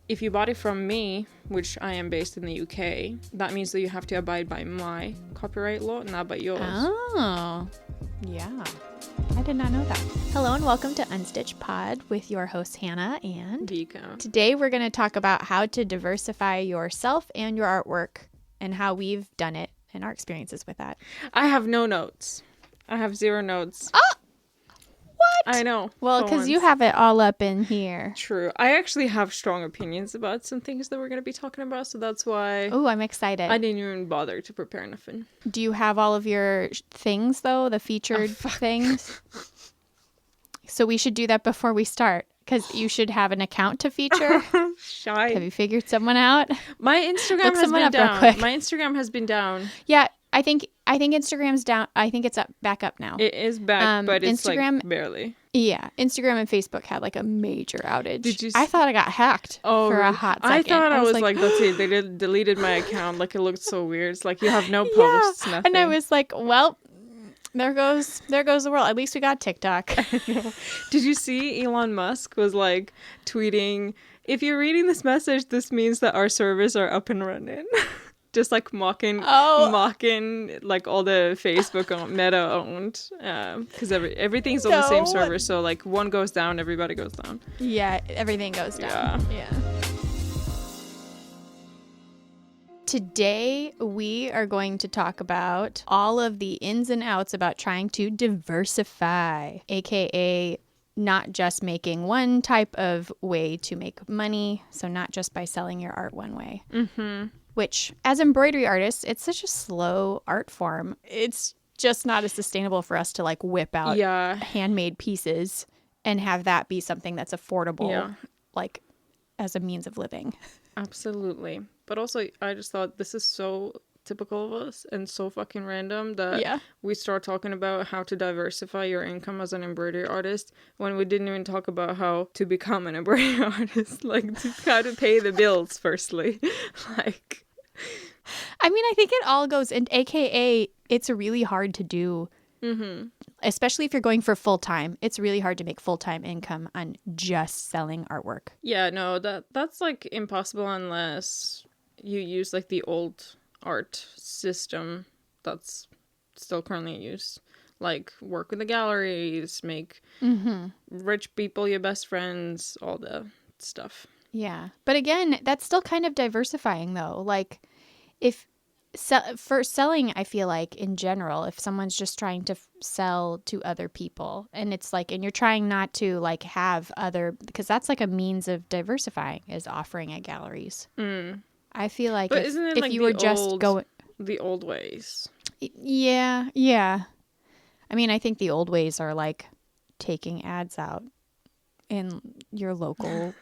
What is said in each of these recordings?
if you bought it from me, which I am based in the UK, that means that you have to abide by my copyright law, not by yours. Oh, yeah. I did not know that. Hello and welcome to Unstitched Pod with your hosts Hannah and Vika. Today we're going to talk about how to diversify yourself and your artwork and how we've done it and our experiences with that. I have no notes. I have 0 notes. Oh! What? I know. Well, because you have it all up in here. True. I actually have strong opinions about some things that we're going to be talking about, so that's why... Oh, I'm excited. I didn't even bother to prepare nothing. Do you have all of your things, though? The featured things? So we should do that before we start, because you should have an account to feature. Shy. Have you figured someone out? My Instagram has been down. My Instagram has been down. Yeah, I think Instagram's down. I think it's back up now. It is back, but it's Instagram, like barely. Yeah, Instagram and Facebook had like a major outage. Did you? I thought I got hacked for a hot second. I thought I was like, that's it. They deleted my account. Like it looked so weird. It's like you have no posts, nothing. And I was like, well, there goes the world. At least we got TikTok. I know. Did you see Elon Musk was like tweeting, if you're reading this message, this means that our servers are up and running. Just like mocking like all the Facebook Meta owned, because everything's on the same server. So like one goes down, everybody goes down. Yeah, everything goes down. Yeah. Today we are going to talk about all of the ins and outs about trying to diversify, aka not just making one type of way to make money. So not just by selling your art one way. Mm-hmm. Which, as embroidery artists, it's such a slow art form. It's just not as sustainable for us to like whip out handmade pieces and have that be something that's affordable, like as a means of living. Absolutely. But also, I just thought this is so typical of us and so fucking random that we start talking about how to diversify your income as an embroidery artist when we didn't even talk about how to become an embroidery artist, like how to pay the bills firstly. Like, I mean, I think it all goes in, aka it's really hard to do, especially if you're going for full-time. It's really hard to make full-time income on just selling artwork. Yeah, no, that's like impossible unless you use like the old art system that's still currently used. Like work with the galleries, make rich people your best friends, all the stuff. Yeah. But again, that's still kind of diversifying though. Like for selling, I feel like in general, if someone's just trying to sell to other people and it's like, and you're trying not to like have other, because that's like a means of diversifying is offering at galleries. I feel like but isn't it if like you were just going the old ways. Yeah. I mean, I think the old ways are like taking ads out in your local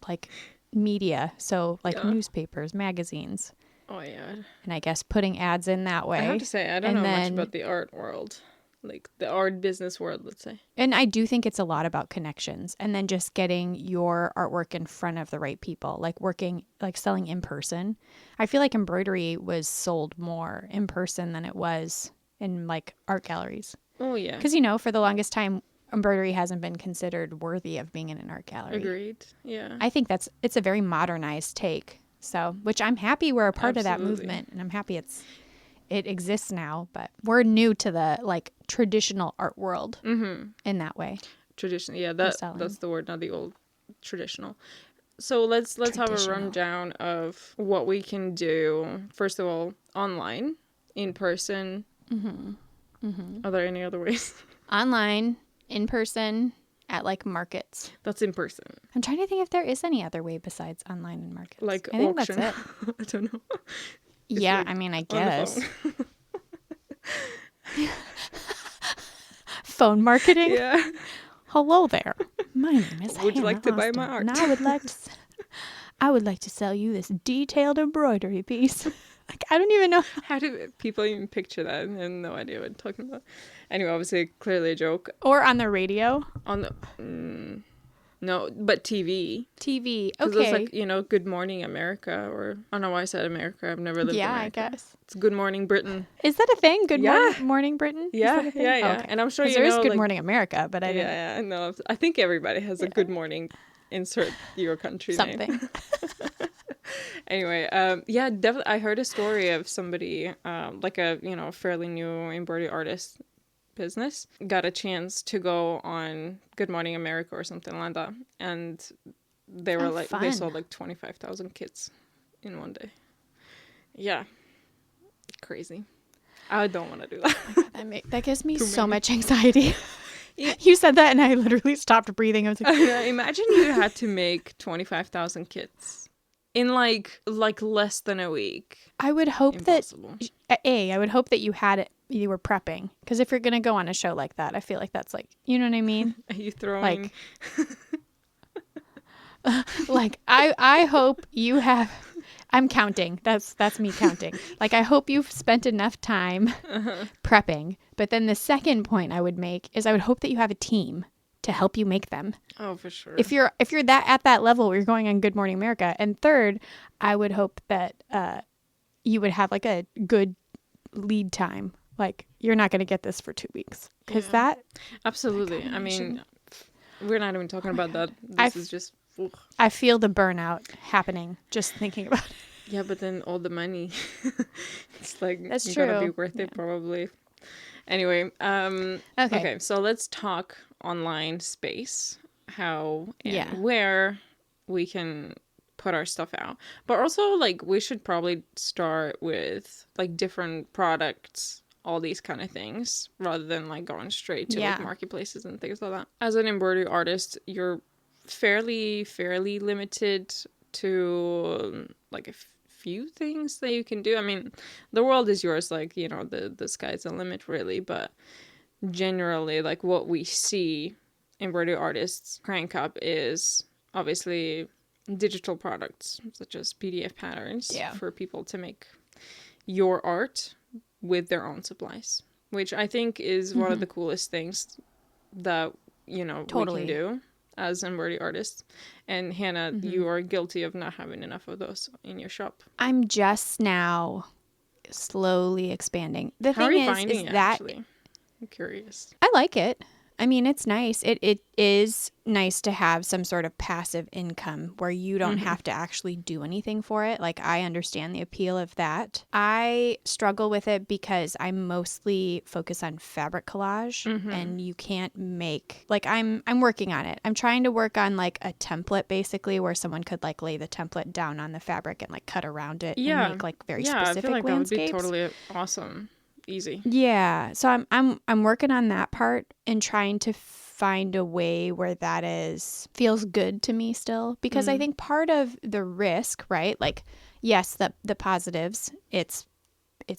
like media. So like newspapers, magazines. Oh, yeah. And I guess putting ads in that way. I have to say, I don't know much about the art world. Like the art business world, let's say. And I do think it's a lot about connections and then just getting your artwork in front of the right people, like selling in person. I feel like embroidery was sold more in person than it was in like art galleries. Oh, yeah. Because, for the longest time, embroidery hasn't been considered worthy of being in an art gallery. Agreed. Yeah. I think it's a very modernized take. So, which I'm happy we're a part of that movement, and I'm happy it exists now, but we're new to the like traditional art world in that way. Traditional, yeah, that's the word, not the old traditional. So let's have a rundown of what we can do. First of all, online, in person. Are there any other ways? Online, in person, at like markets. That's in person. I'm trying to think if there is any other way besides online and markets. Like I think auction. That's it. I don't know. Yeah, like I mean, I guess. Phone marketing? Yeah. Hello there. My name is Would you Hannah like to buy Austin, my art? And I would like to sell you this detailed embroidery piece. Like, I don't even know. How do people even picture that? I have no idea what I'm talking about. Anyway, obviously, clearly a joke. Or on the radio. On the... no, but TV. TV, Because okay. it's like, Good Morning America, or... I don't know why I said America. I've never lived in America. I guess. It's Good Morning Britain. Is that a thing? Good Morning Britain? Yeah, Is that a thing? yeah. Okay. And I'm sure there is Good Morning America, but I didn't... Yeah, no. I think everybody has a Good Morning insert your country Something. name. Anyway, yeah, definitely. I heard a story of somebody, like a fairly new embroidery artist business, got a chance to go on Good Morning America or something like that, and they were they sold like 25,000 kits in one day. Yeah, crazy. I don't want to do that. That gives me so much anxiety. You said that and I literally stopped breathing. I was like, imagine you had to make 25,000 kits in like less than a week. I would hope Impossible. that I would hope that you had it. You were prepping, because if you're gonna go on a show like that, I feel like that's like, you know what I mean? Are you throwing like I hope you have. I'm counting. That's me counting. Like, I hope you've spent enough time prepping. But then the second point I would make is I would hope that you have a team to help you make them. Oh, for sure. If you're that at that level where you're going on Good Morning America. And third, I would hope that you would have like a good lead time. Like, you're not going to get this for 2 weeks, because that absolutely. I mean, we're not even talking about that. This is just. Ugh. I feel the burnout happening just thinking about it. Yeah, but then all the money, it's like that's true. Gotta be worth it probably. Anyway, okay, so let's talk online space, how and where we can put our stuff out, but also like we should probably start with like different products, all these kind of things, rather than like going straight to like marketplaces and things like that. As an embroidery artist, you're fairly limited to like a few things that you can do. I mean, the world is yours, like, the sky's the limit really, but generally like what we see embroidery artists crank up is obviously digital products such as PDF patterns for people to make your art with their own supplies, which I think is one of the coolest things that we can do as embroidery artists. And Hannah, you are guilty of not having enough of those in your shop. I'm just now slowly expanding. The How thing are you finding it, that actually? I'm curious. I like it. I mean, it's nice. It is nice to have some sort of passive income where you don't have to actually do anything for it. Like, I understand the appeal of that. I struggle with it because I mostly focus on fabric collage, and you can't make, like, I'm working on it. I'm trying to work on like a template basically where someone could like lay the template down on the fabric and like cut around it and make like very specific I feel like landscapes. That would be totally awesome. Easy. Yeah. So I'm working on that part and trying to find a way where that feels good to me still, because I think part of the risk, right? Like, yes, the positives, it's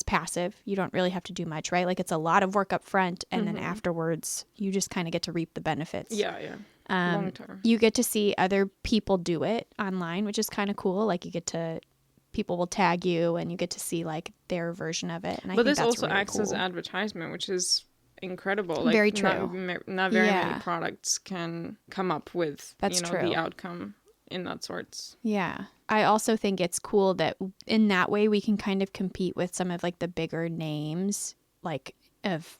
passive. You don't really have to do much, right? Like, it's a lot of work up front, and then afterwards you just kind of get to reap the benefits. Yeah. Long term. You get to see other people do it online, which is kind of cool. Like, people will tag you and you get to see like their version of it. And I think this that's also really acts cool. as advertisement, which is incredible. Like, very true. Not very many products can come up with the outcome in that sorts. Yeah. I also think it's cool that in that way we can kind of compete with some of like the bigger names, like of,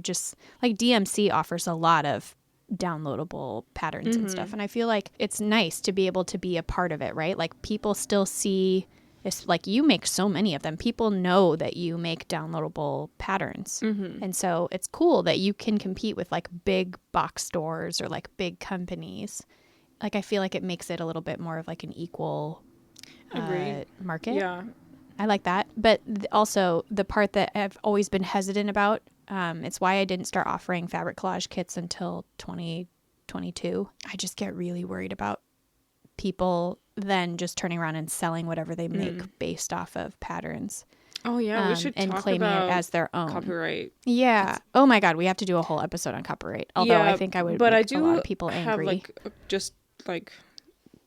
just like DMC offers a lot of downloadable patterns and stuff. And I feel like it's nice to be able to be a part of it, right? Like, people still see, it's like you make so many of them. People know that you make downloadable patterns. And so it's cool that you can compete with like big box stores or like big companies. Like, I feel like it makes it a little bit more of like an equal market. Yeah. I like that. But also the part that I've always been hesitant about, it's why I didn't start offering fabric collage kits until 2022. I just get really worried about people then just turning around and selling whatever they make based off of patterns. Oh yeah, we should and talk claiming about it as their own copyright. Yeah. Oh my God, we have to do a whole episode on copyright. Although I think I would make a lot of people angry. Have just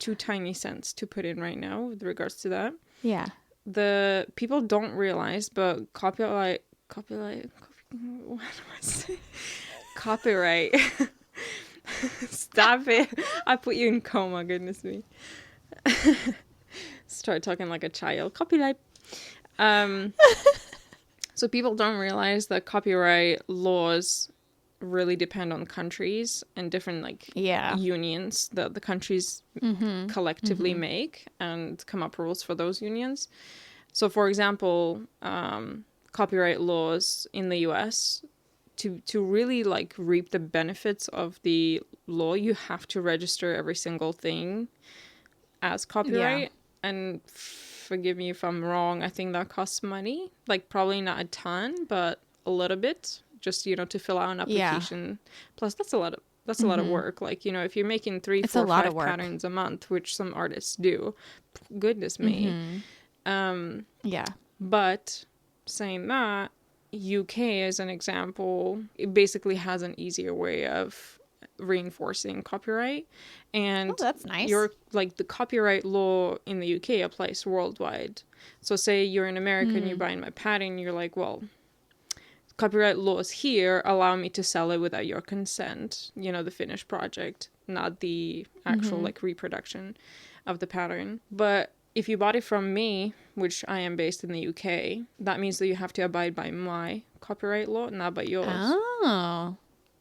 2 tiny cents to put in right now with regards to that. Yeah. The people don't realize, but copyright. What do I say? Copyright. Stop it! I put you in coma. Goodness me. Start talking like a child. Copyright. So people don't realize that copyright laws really depend on countries and different like unions that the countries collectively make and come up rules for those unions. So for example, copyright laws in the US, to really like reap the benefits of the law, you have to register every single thing as copyright. And forgive me if I'm wrong, I think that costs money, like probably not a ton, but a little bit, just, you know, to fill out an application. Plus that's a lot of work. Like, you know, if you're making 3, 4, 5 patterns a month, which some artists do, goodness me. But saying that, UK as an example, it basically has an easier way of reinforcing copyright. And that's nice. Your like the copyright law in the UK applies worldwide. So say you're in America and you're buying my pattern, you're like, well, copyright laws here allow me to sell it without your consent, you know, the finished project, not the actual like reproduction of the pattern. But if you bought it from me, which I am based in the UK, that means that you have to abide by my copyright law, not by yours. Oh,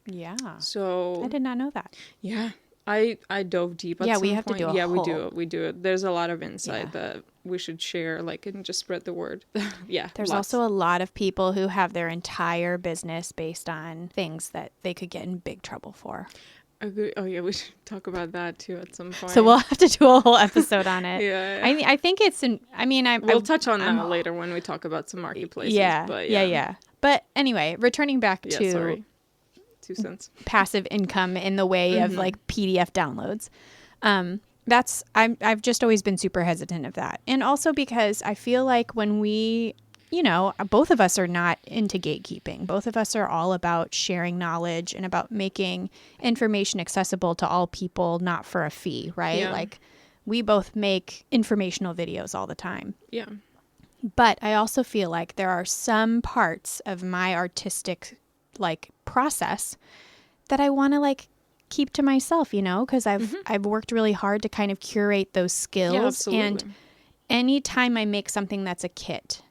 yeah. So I did not know that. Yeah, I dove deep at some we have point. to do a whole... we do it. There's a lot of insight that we should share, like, and just spread the word. There's also a lot of people who have their entire business based on things that they could get in big trouble for. Oh yeah, we should talk about that too at some point. So we'll have to do a whole episode on it. I think it's we'll touch on that later when we talk about some marketplaces. But anyway, returning back to sorry. 2 cents passive income in the way of like PDF downloads. I've just always been super hesitant of that. And also because I feel like when we, you know, both of us are not into gatekeeping. Both of us are all about sharing knowledge and about making information accessible to all people, not for a fee, right? Yeah. Like we both make informational videos all the time. Yeah. But I also feel like there are some parts of my artistic like process that I want to like keep to myself, you know, because I've worked really hard to kind of curate those skills. Yeah, absolutely. And anytime I make something that's a kit,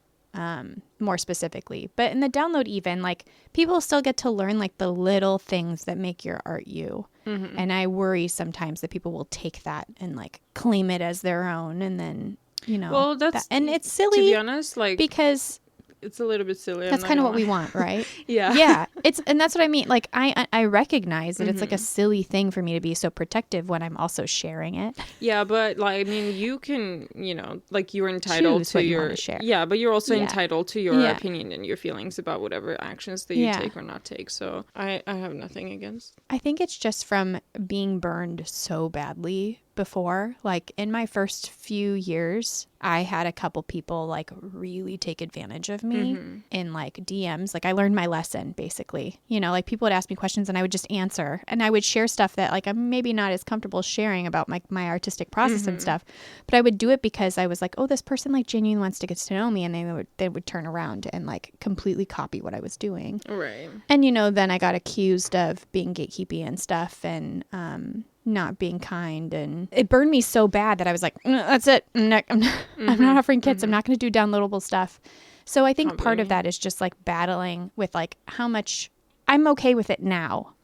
more specifically, but in the download, even like people still get to learn like the little things that make your art you. And I worry sometimes that people will take that and like claim it as their own, and then, you know, well, that's and it's silly, to be honest, like, because it's a little bit silly. That's kind of what we want, right? Yeah. And that's what I mean. Like I recognize that it's like a silly thing for me to be so protective when I'm also sharing it. Yeah, but like, I mean, you can, you know, like you're entitled choose to what your, you want to share. Yeah, but you're also entitled to your opinion and your feelings about whatever actions that you take or not take. So I have nothing against. I think it's just from being burned so badly before. Like in my first few years, I had a couple people like really take advantage of me in like DMs. Like I learned my lesson basically, you know, like people would ask me questions and I would just answer, and I would share stuff that like I'm maybe not as comfortable sharing about my artistic process and stuff, but I would do it because I was like, oh, this person like genuinely wants to get to know me, and they would turn around and like completely copy what I was doing. Right. And you know, then I got accused of being gatekeepy and stuff, and not being kind, and it burned me so bad that I was like, that's it. I'm not offering kits. I'm not going to do downloadable stuff. So I think part of that is just like battling with like how much I'm okay with it now,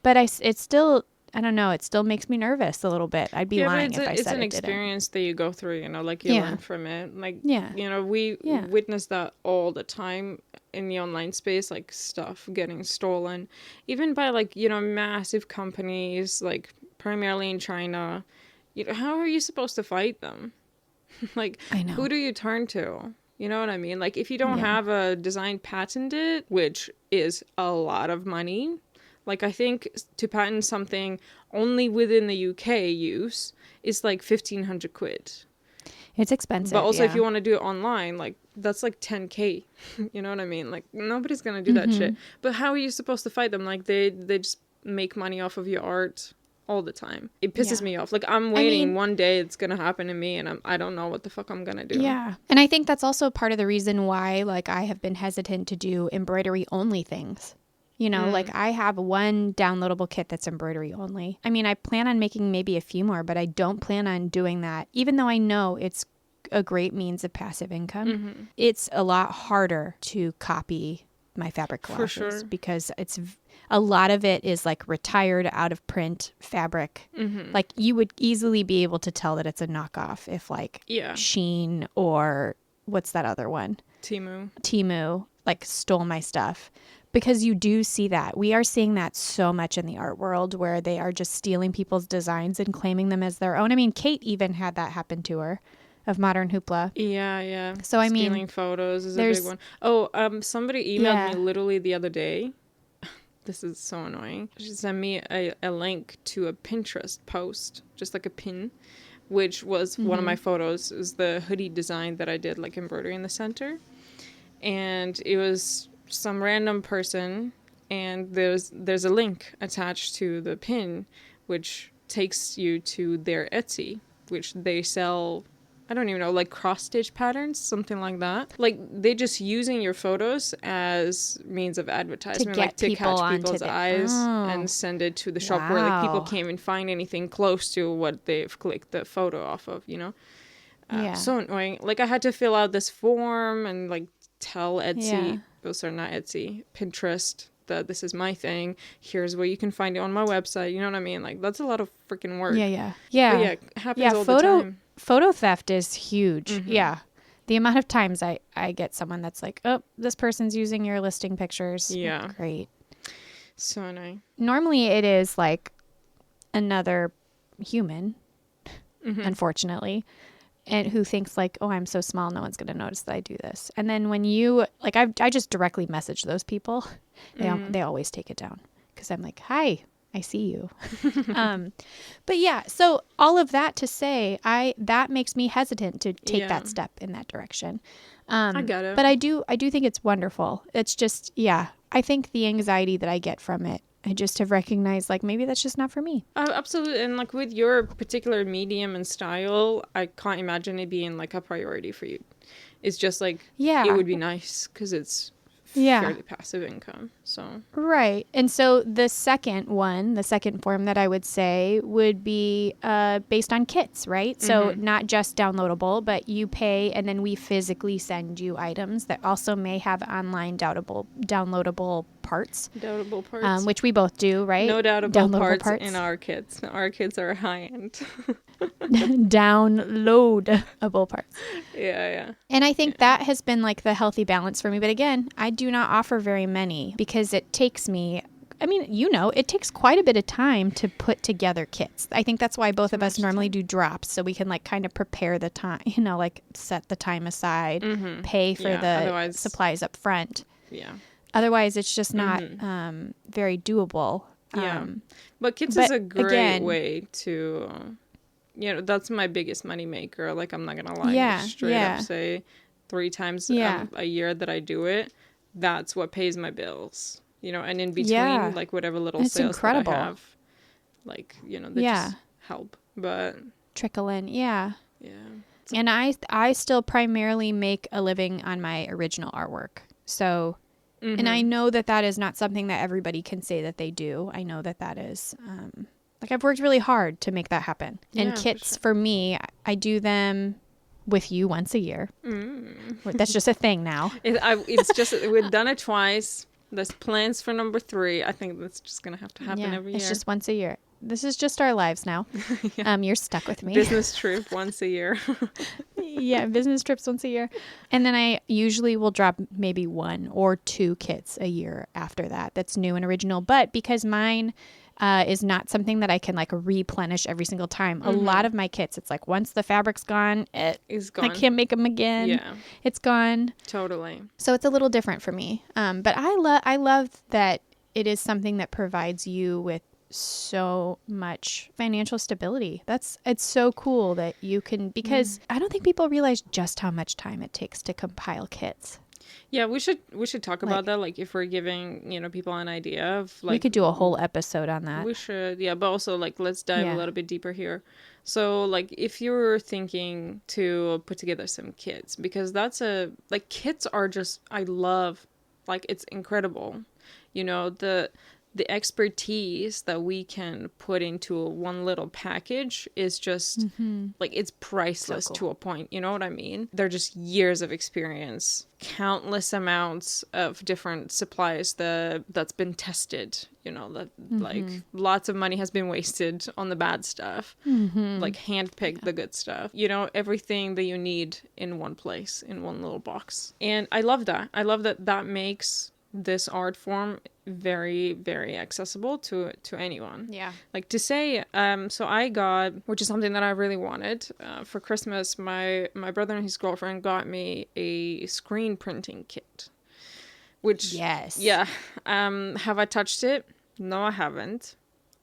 but it's still, I don't know, it still makes me nervous a little bit. I'd be lying if I said it didn't. It's an experience that you go through, you know, like you learn from it. Like, you know, we witness that all the time in the online space, like stuff getting stolen, even by like, you know, massive companies, like primarily in China. You know, how are you supposed to fight them? Like, I know. Who do you turn to? You know what I mean? Like, if you don't have a design patented, which is a lot of money, like, I think to patent something only within the UK use is like 1,500 quid. It's expensive. But also, if you want to do it online, like, that's like 10K. You know what I mean? Like, nobody's going to do that shit. But how are you supposed to fight them? Like, they just make money off of your art all the time. It pisses me off. Like, I'm waiting, one day it's gonna happen to me, and I don't know what the fuck I'm gonna do. Yeah. And I think that's also part of the reason why, like, I have been hesitant to do embroidery only things. You know, like, I have one downloadable kit that's embroidery only. I mean, I plan on making maybe a few more, but I don't plan on doing that, even though I know it's a great means of passive income. It's a lot harder to copy my fabric For collages sure. because a lot of it is like retired out of print fabric. Like you would easily be able to tell that it's a knockoff if like Shein or what's that other one? Temu like stole my stuff. Because you do see that. We are seeing that so much in the art world where they are just stealing people's designs and claiming them as their own. I mean, Kate even had that happen to her of Modern Hoopla. Yeah. So I mean, stealing photos is a big one. Oh, somebody emailed me literally the other day. This is so annoying. She sent me a link to a Pinterest post, just like a pin, which was one of my photos. It was the hoodie design that I did, like embroidery in the center. And it was some random person, and there's a link attached to the pin, which takes you to their Etsy, which they sell, I don't even know, like cross stitch patterns, something like that. Like they just using your photos as means of advertisement, to like to catch people's eyes and send it to the shop where like people can't even find anything close to what they've clicked the photo off of, you know. So annoying. Like I had to fill out this form and like tell Etsy, not Etsy, Pinterest, that this is my thing. Here's where you can find it on my website. You know what I mean? Like that's a lot of freaking work. Yeah. But yeah, it happens all the time. Photo theft is huge. Yeah. The amount of times I get someone that's like, oh, this person's using your listing pictures. Yeah. Great. So annoying. Normally it is like another human, unfortunately, and who thinks like, oh, I'm so small, no one's going to notice that I do this. And then when you, like, I just directly message those people. They always take it down because I'm like, hi, I see you. But yeah, so all of that to say, that makes me hesitant to take that step in that direction. I get it. But I do think it's wonderful. It's just, I think the anxiety that I get from it, I just have recognized like maybe that's just not for me. Absolutely. And like with your particular medium and style, I can't imagine it being like a priority for you. It's just like, it would be nice because it's fairly passive income. So right. And so the second form that I would say would be based on kits, right? So not just downloadable, but you pay and then we physically send you items that also may have online downloadable parts. Downloadable parts. Which we both do, right? No downloadable parts in our kits. Our kits are high end. Downloadable parts. Yeah. And I think that has been like the healthy balance for me. But again, I do not offer very many because it takes me, I mean, it takes quite a bit of time to put together kits. I think that's why both of us normally do drops so we can like kind of prepare the time, like set the time aside, pay for the supplies up front. Yeah. Otherwise, it's just not very doable. Yeah. But kits is a great way to, that's my biggest money maker. Like, I'm not going to lie. Straight up say 3 times a year that I do it. That's what pays my bills. And in between, like, whatever little sales that I have, like, they just help. But trickle in. Yeah. And I still primarily make a living on my original artwork. So... And I know that is not something that everybody can say that they do. I know that is, like I've worked really hard to make that happen. And kits for me, I do them with you once a year. That's just a thing now. It's just, we've done it twice. There's plans for number 3. I think that's just going to have to happen every year. It's just once a year. This is just our lives now. You're stuck with me. Business trip once a year. Business trips once a year. And then I usually will drop maybe 1 or 2 kits a year after that. That's new and original. But because mine is not something that I can like replenish every single time. A lot of my kits, it's like once the fabric's gone, it's gone. I can't make them again. Yeah. It's gone. Totally. So it's a little different for me. But I love that it is something that provides you with so much financial stability. It's so cool that you can, because I don't think people realize just how much time it takes to compile kits. Yeah, we should talk about that. Like, if we're giving people an idea of like, we could do a whole episode on that. We should, but also like let's dive a little bit deeper here. So like, if you're thinking to put together some kits, because kits are just, I love, like, it's incredible. The the expertise that we can put into one little package is just like, it's priceless to a point. You know what I mean? They're just years of experience, countless amounts of different supplies that's been tested, you know, that like lots of money has been wasted on the bad stuff, like handpicked the good stuff, you know, everything that you need in one place, in one little box. And I love that. I love that makes this art form very, very accessible to anyone. Yeah. Like, to say, so I got, which is something that I really wanted, for Christmas, my brother and his girlfriend got me a screen printing kit, which, yeah. Have I touched it? No, I haven't.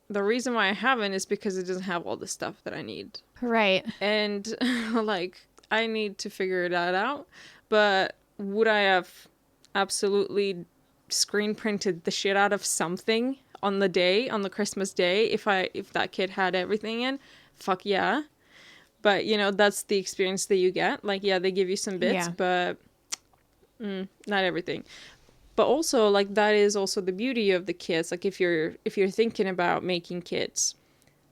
The reason why I haven't is because it doesn't have all the stuff that I need. Right. And like, I need to figure that out. But would I have absolutely screen printed the shit out of something on the Christmas day if that kit had everything in? Fuck yeah. But, you know, that's the experience that you get. Like, yeah, they give you some bits, but not everything. But also, like, that is also the beauty of the kits. Like, if you're thinking about making kits,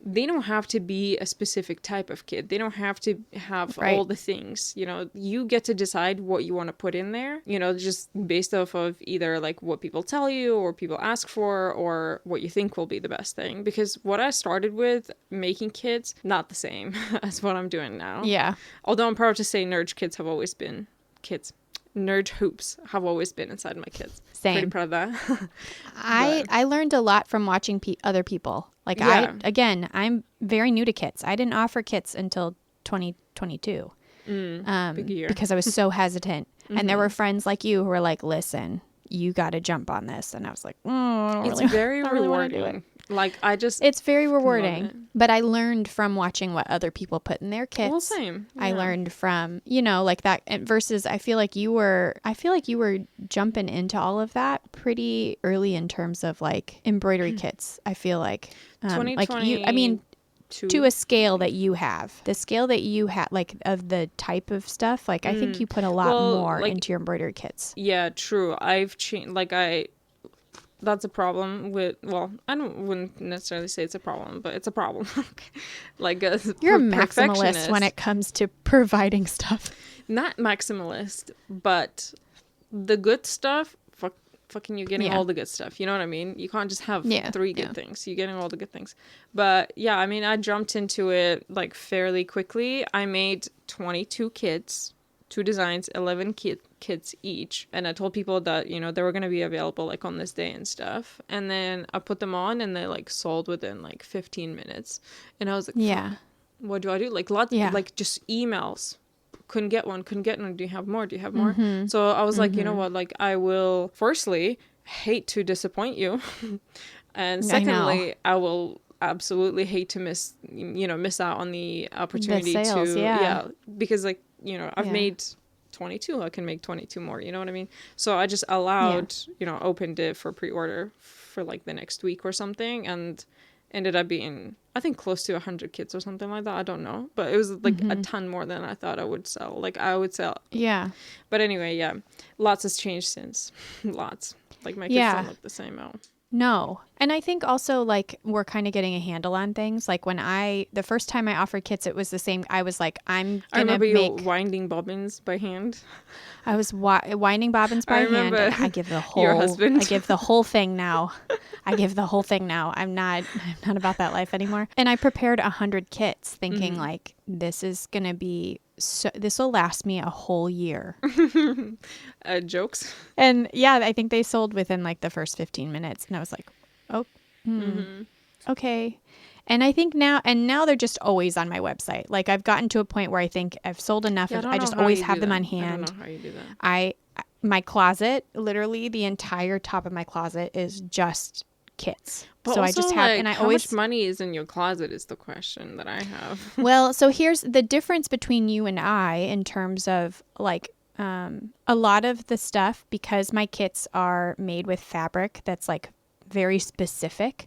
they don't have to be a specific type of kit. They don't have to have all the things, you know. You get to decide what you want to put in there, you know, just based off of either like what people tell you or people ask for, or what you think will be the best thing. Because what I started with making kits, not the same as what I'm doing now. Yeah. Although I'm proud to say Nerd hoops have always been inside my kits. Same. Pretty proud of that. I learned a lot from watching other people. Like, I'm very new to kits. I didn't offer kits until 2022 big year. because I was so hesitant. And there were friends like you who were like, listen, you got to jump on this. And I was like, it's very rewarding. Like, it's very rewarding. But I learned from watching what other people put in their kits. Well, same. Yeah. I learned from, you know, like that versus I feel like you were jumping into all of that pretty early in terms of like embroidery kits. I feel like, like you, I mean, to a scale that you have, the scale that you have, like of the type of stuff, like I think you put a lot more into your embroidery kits. Yeah, true. I've changed, that's a problem with, well, wouldn't necessarily say it's a problem, but it's a problem. Like, you're a maximalist when it comes to providing stuff. Not maximalist, but the good stuff, fucking you're getting all the good stuff. You know what I mean? You can't just have three good things. You're getting all the good things. But yeah, I mean, I jumped into it like fairly quickly. I made 22 kits, 2 designs, 11 kits each. And I told people that, you know, they were going to be available like on this day and stuff. And then I put them on and they like sold within like 15 minutes. And I was like, what do I do? Like like just emails. Couldn't get one. Do you have more? So I was like, you know what? Like, I will firstly hate to disappoint you. And secondly, I will absolutely hate to miss out on the opportunity the sales, because like, you know, I've made 22. I can make 22 more. You know what I mean? So I just allowed, you know, opened it for pre-order for like the next week or something, and ended up being, I think, close to 100 kits or something like that. I don't know, but it was like a ton more than I thought I would sell. Like, I would sell. Yeah. But anyway, yeah, lots has changed since. Lots. Like, my kits don't look the same now. No. And I think also, like, we're kind of getting a handle on things. Like, the first time I offered kits, it was the same. I was like, I remember you winding bobbins by hand. I was winding bobbins by hand, and I give the whole, your husband. I give the whole thing now. I'm not about that life anymore. And I prepared 100 kits thinking like, this is going to be, this will last me a whole year. Jokes. And yeah, I think they sold within like the first 15 minutes. And I was like, okay. And I think now they're just always on my website. Like, I've gotten to a point where I think I've sold enough. I just always have them on hand. I don't know how you do that. My closet, literally the entire top of my closet is just kits. But so also, I just have, like, and I how always, much money is in your closet is the question that I have. Well, so here's the difference between you and I in terms of like, a lot of the stuff, because my kits are made with fabric that's like very specific.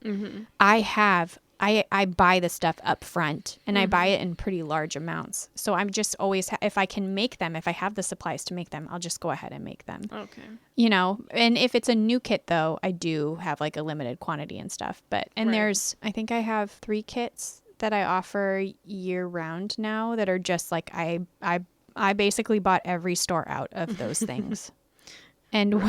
I have I buy the stuff up front, and I buy it in pretty large amounts. So I'm just always, if I can make them, if I have the supplies to make them, I'll just go ahead and make them. Okay. You know, and if it's a new kit though, I do have like a limited quantity and stuff. But, and there's, I think I have 3 kits that I offer year round now that are just like, I basically bought every store out of those things. And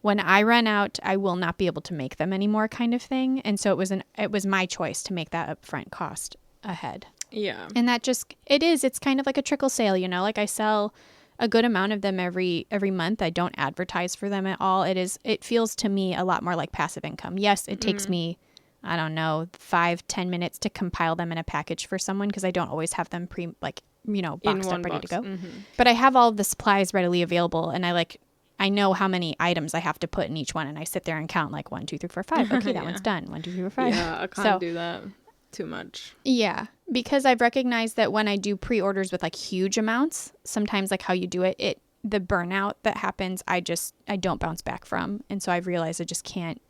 when I run out, I will not be able to make them anymore, kind of thing. And so it was my choice to make that upfront cost ahead. Yeah. And that just, it's kind of like a trickle sale, you know, like I sell a good amount of them every month. I don't advertise for them at all. It feels to me a lot more like passive income. Yes, it takes me, I don't know, 5-10 minutes to compile them in a package for someone, because I don't always have them boxed up, ready to go. But I have all of the supplies readily available, and I know how many items I have to put in each one, and I sit there and count like 1, 2, 3, 4, 5. Okay, that one's done. 1, 2, 3, 4, 5. Yeah, I can't do that too much. Yeah, because I've recognized that when I do pre-orders with like huge amounts, sometimes like how you do it, the burnout that happens, I don't bounce back from. And so I've realized I just can't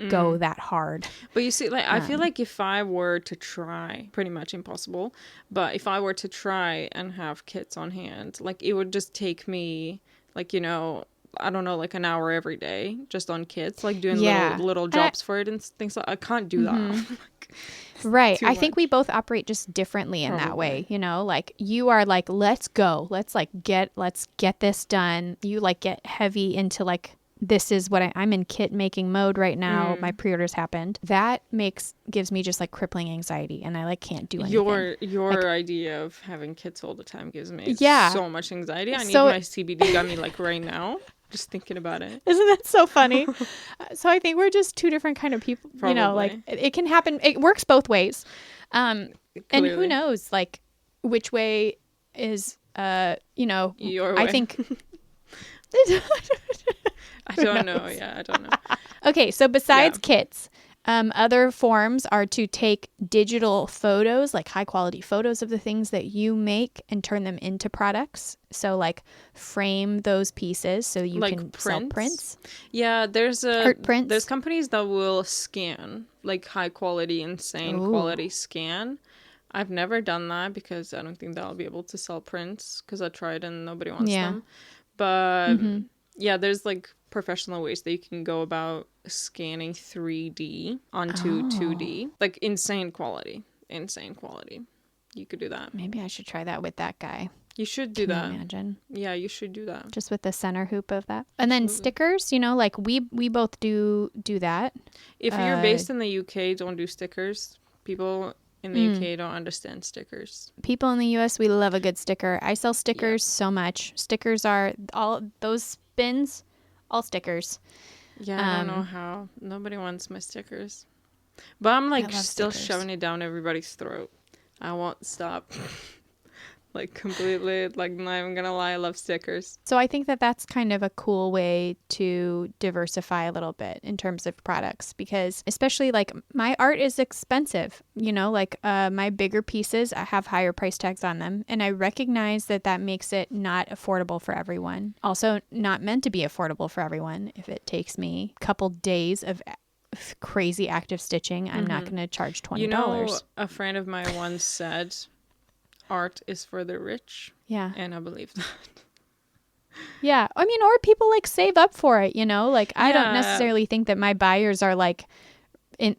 go that hard. But you see, like, I feel like if I were to try, pretty much impossible, but if I were to try and have kits on hand, like, it would just take me, like, you know, I don't know, like an hour every day just on kits, like doing little jobs for it and things like I can't do that. Right. I think we both operate just differently in that way, you know, like you are like, let's go, let's get this done. You like get heavy into like, this is what I'm in kit making mode right now. My pre-orders happened. That gives me just like crippling anxiety, and I like can't do anything. Your like, idea of having kits all the time gives me so much anxiety. I need my CBD gummy like right now. Just thinking about it. Isn't that so funny? So I think we're just 2 different kind of people. Probably. You know, like it can happen. It works both ways. And who knows, like which way is, you know, your way. I think. I don't know. Yeah, I don't know. Okay, so besides kits, other forms are to take digital photos, like high quality photos of the things that you make, and turn them into products. So like frame those pieces so you can sell prints. Yeah, there's art prints. There's companies that will scan, like high quality, insane quality scan. I've never done that because I don't think that I'll be able to sell prints, because I tried and nobody wants them. But yeah, there's like professional ways that you can go about scanning 3D onto 2D, like insane quality. You could do that. Maybe I should try that with that guy. You should do that. Can you imagine? Yeah, you should do that. Just with the center hoop of that. And then stickers, you know, like we both do that. If you're based in the UK, don't do stickers. People in the UK don't understand stickers. People in the US, we love a good sticker. I sell stickers so much. Stickers are all those spins, all stickers. Yeah, I don't know how. Nobody wants my stickers. But I'm like still shoving it down everybody's throat. I won't stop. Like completely, like not even gonna lie, I love stickers. So I think that that's kind of a cool way to diversify a little bit in terms of products, because especially like my art is expensive, you know, like my bigger pieces, I have higher price tags on them. And I recognize that makes it not affordable for everyone. Also not meant to be affordable for everyone. If it takes me a couple days of crazy active stitching, I'm not going to charge $20. You know, a friend of mine once said, art is for the rich. Yeah. And I believe that. Yeah. I mean, or people like save up for it, you know? Like, I don't necessarily think that my buyers are like,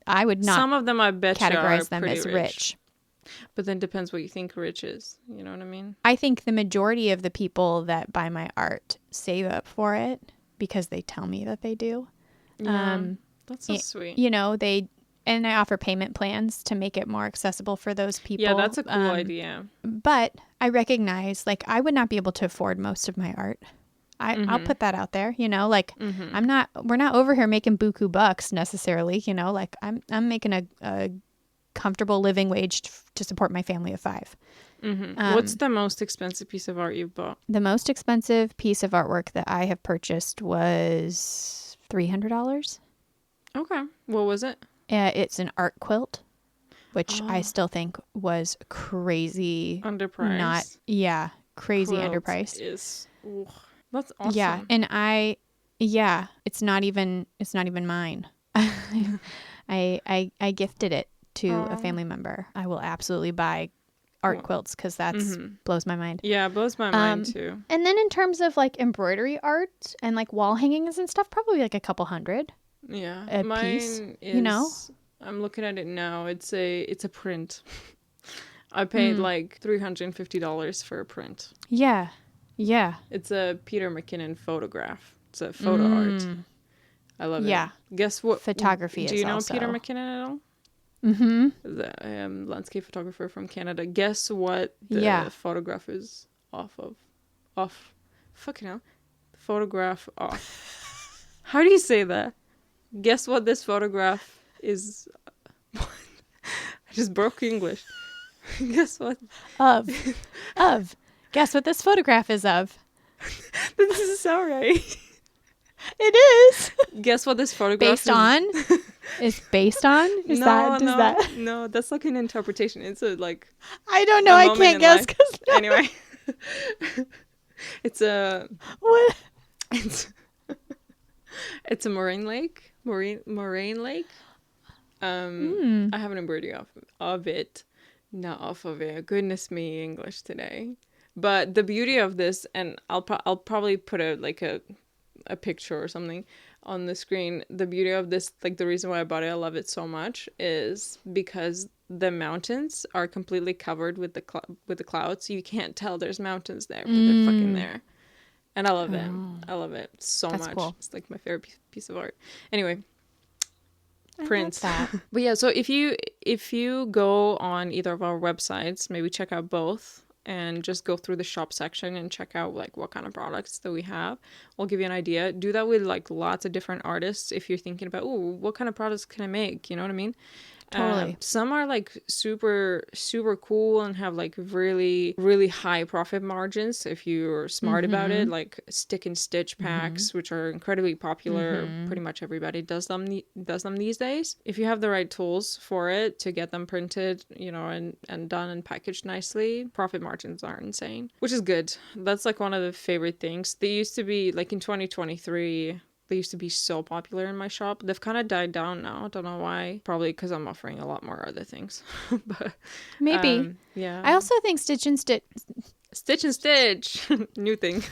I would not some of them, I bet categorize them as rich. But then depends what you think rich is. You know what I mean? I think the majority of the people that buy my art save up for it because they tell me that they do. Yeah. That's so sweet. You know, and I offer payment plans to make it more accessible for those people. Yeah, that's a cool idea. But I recognize, like, I would not be able to afford most of my art. I'll put that out there, you know, like we're not over here making buku bucks necessarily, you know, like I'm making a comfortable living wage to support my family of 5. What's the most expensive piece of art you've bought? The most expensive piece of artwork that I have purchased was $300. Okay. What was it? It's an art quilt, which I still think was crazy. Underpriced. Crazy quilt underpriced. That's awesome. Yeah, and it's not even mine. I gifted it to a family member. I will absolutely buy art quilts because that's blows my mind. Yeah, it blows my mind too. And then in terms of like embroidery art and like wall hangings and stuff, probably like a couple hundred. Yeah, a piece, you know? I'm looking at it now. It's a print. I paid like $350 for a print. Yeah. Yeah. It's a Peter McKinnon photograph. It's a photo art. I love it. Yeah. Guess what? Photography Do is you know also... Peter McKinnon at all? Mm-hmm. The landscape photographer from Canada. Guess what the photograph is off of? Off. Fucking hell. The photograph off. How do you say that? Guess what this photograph is. I just broke English. Guess what? Of. Guess what this photograph is of? This is alright. It is. Guess what this photograph based on? Is based on? Is No, that's like an interpretation. It's a like. I don't know. I can't guess. Anyway, it's a what? It's a moraine lake. Moraine lake. I have an embroidery of it, not off of it. Goodness me, English today. But the beauty of this, and I'll probably put a picture or something on the screen. The beauty of this, like the reason why I bought it, I love it so much, is because the mountains are completely covered with the clouds, so you can't tell there's mountains there, but they're fucking there. And I love it. I love it so much. Cool. It's like my favorite piece of art. Anyway, prints. But yeah, so if you go on either of our websites, maybe check out both. And just go through the shop section and check out like what kind of products that we have. We'll give you an idea. Do that with like lots of different artists if you're thinking about, oh, what kind of products can I make? You know what I mean? Totally. Some are like super, super cool and have like really, really high profit margins if you're smart about it. Like stick and stitch packs, which are incredibly popular. Pretty much everybody does them these days. If you have the right tools for it to get them printed, you know, and done and packaged nicely, profit margins are insane, which is good. That's like one of the favorite things. They used to be like in 2023. They used to be so popular in my shop. They've kind of died down now. I don't know why. Probably because I'm offering a lot more other things. But maybe. Yeah. I also think Stitch and Stitch. New thing.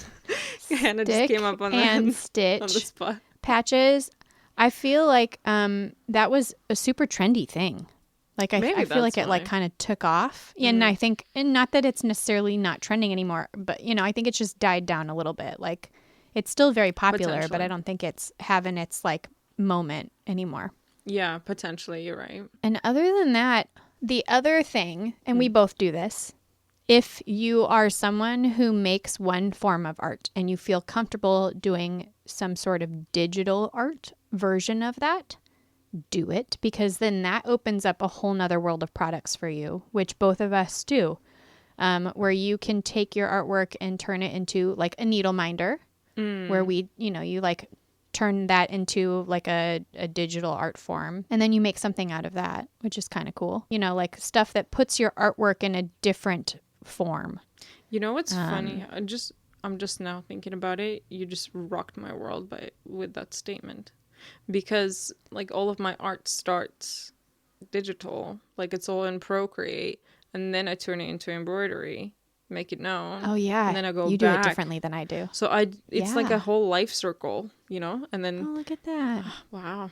Hannah just came up on Stitch on the spot. Patches. I feel like that was a super trendy thing. Like I feel like it like kind of took off. And I think, and not that it's necessarily not trending anymore, but you know, I think it's just died down a little bit. Like, it's still very popular, but I don't think it's having its like moment anymore. Yeah, potentially. You're right. And other than that, the other thing, and we both do this, if you are someone who makes one form of art and you feel comfortable doing some sort of digital art version of that, do it, because then that opens up a whole nother world of products for you, which both of us do, where you can take your artwork and turn it into like a needle minder. Where we, you know, you like turn that into like a digital art form and then you make something out of that, which is kind of cool. You know, like stuff that puts your artwork in a different form. You know what's funny? I'm just now thinking about it. You just rocked my world with that statement, because like all of my art starts digital, like it's all in Procreate, and then I turn it into embroidery. Make it known. Oh yeah. And then I go you back. Do it differently than I do. So it's like a whole life circle, you know? And then look at that. Wow.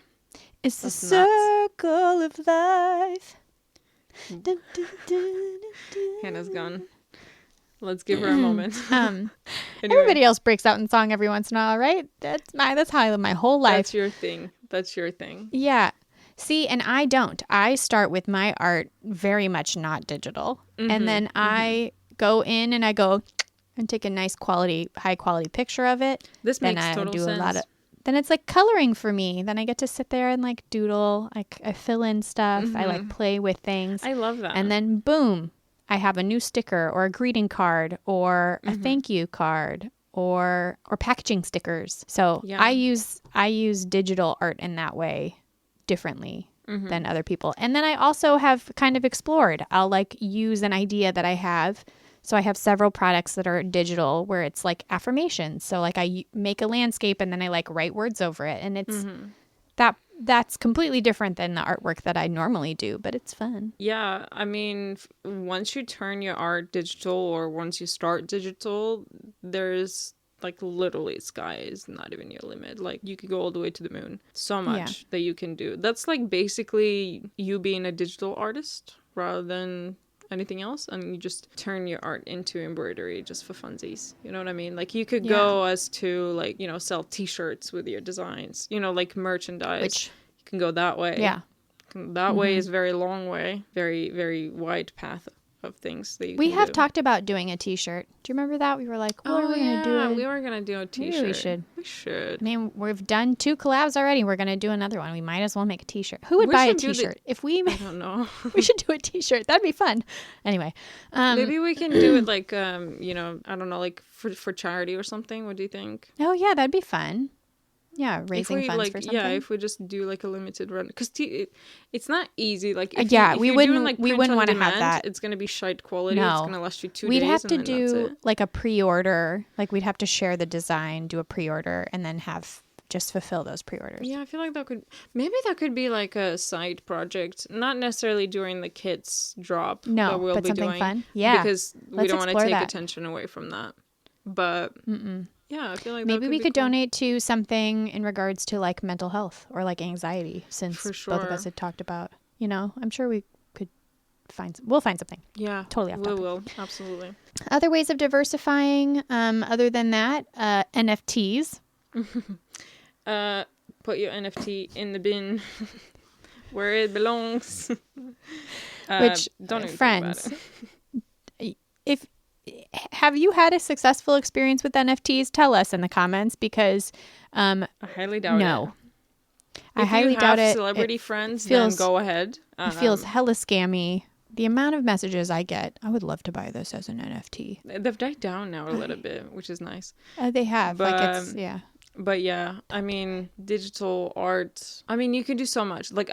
It's the circle of life. Hannah's gone. Let's give her a moment. Anyway. Everybody else breaks out in song every once in a while, right? That's how I live my whole life. That's your thing. Yeah. See, and I don't. I start with my art very much not digital. And then I go in and I go and take a nice high quality picture of it. This makes total sense. Then it's like coloring for me. Then I get to sit there and like doodle. I fill in stuff. I like play with things. I love that. And then boom, I have a new sticker or a greeting card or a thank you card or packaging stickers. So I use digital art in that way differently than other people. And then I also have kind of explored. I'll like use an idea that I have. So I have several products that are digital where it's like affirmations. So like I make a landscape and then I like write words over it. And that's completely different than the artwork that I normally do, but it's fun. Yeah, I mean, once you turn your art digital or once you start digital, there's like literally sky is not even your limit. Like you could go all the way to the moon. So much that you can do. That's like basically you being a digital artist rather than anything else, and you just turn your art into embroidery just for funsies. You know what I mean? Like you could go as to like, you know, sell t-shirts with your designs, you know, like merchandise. You can go that way. Yeah. That way is very long way, very, very wide path of things that you We can have do. talked about doing a t-shirt. Do you remember that? We were like, well, we're going to do it. We were going to do a t-shirt. Maybe we should. We should. I mean, we've done 2 collabs already. We're going to do another one. We might as well make a t-shirt. Who would buy a t-shirt? If we I don't know. We should do a t-shirt. That'd be fun. Anyway. Maybe we can do it like, you know, I don't know, like for charity or something. What do you think? Oh, yeah, that'd be fun. Yeah, raising funds for something. Yeah, if we just do like a limited run, because it's not easy. Like, if we wouldn't want to have that. It's gonna be shite quality. No. It's gonna last you 2 days. We'd have to do like a pre-order. Like we'd have to share the design, do a pre-order, and then have just fulfill those pre-orders. Yeah, I feel like that could be like a side project, not necessarily during the kits drop. No, that we'll but be something doing, fun. Yeah, because we don't want to take attention away from that. But yeah, I feel like maybe we could cool. donate to something in regards to like mental health or like anxiety, since both of us had talked about. You know, I'm sure we could we'll find something. Yeah, totally off topic. We will absolutely. Other ways of diversifying, other than that, NFTs. Put your NFT in the bin where it belongs. Which, don't even friends, think about it. Have you had a successful experience with NFTs? Tell us in the comments, because I highly doubt it. I highly doubt it. Celebrity friends, then go ahead. It feels hella scammy. The amount of messages I get, I would love to buy this as an NFT. They've died down now a little bit, which is nice. They have. But, But yeah, I mean, digital art. I mean, you can do so much. Like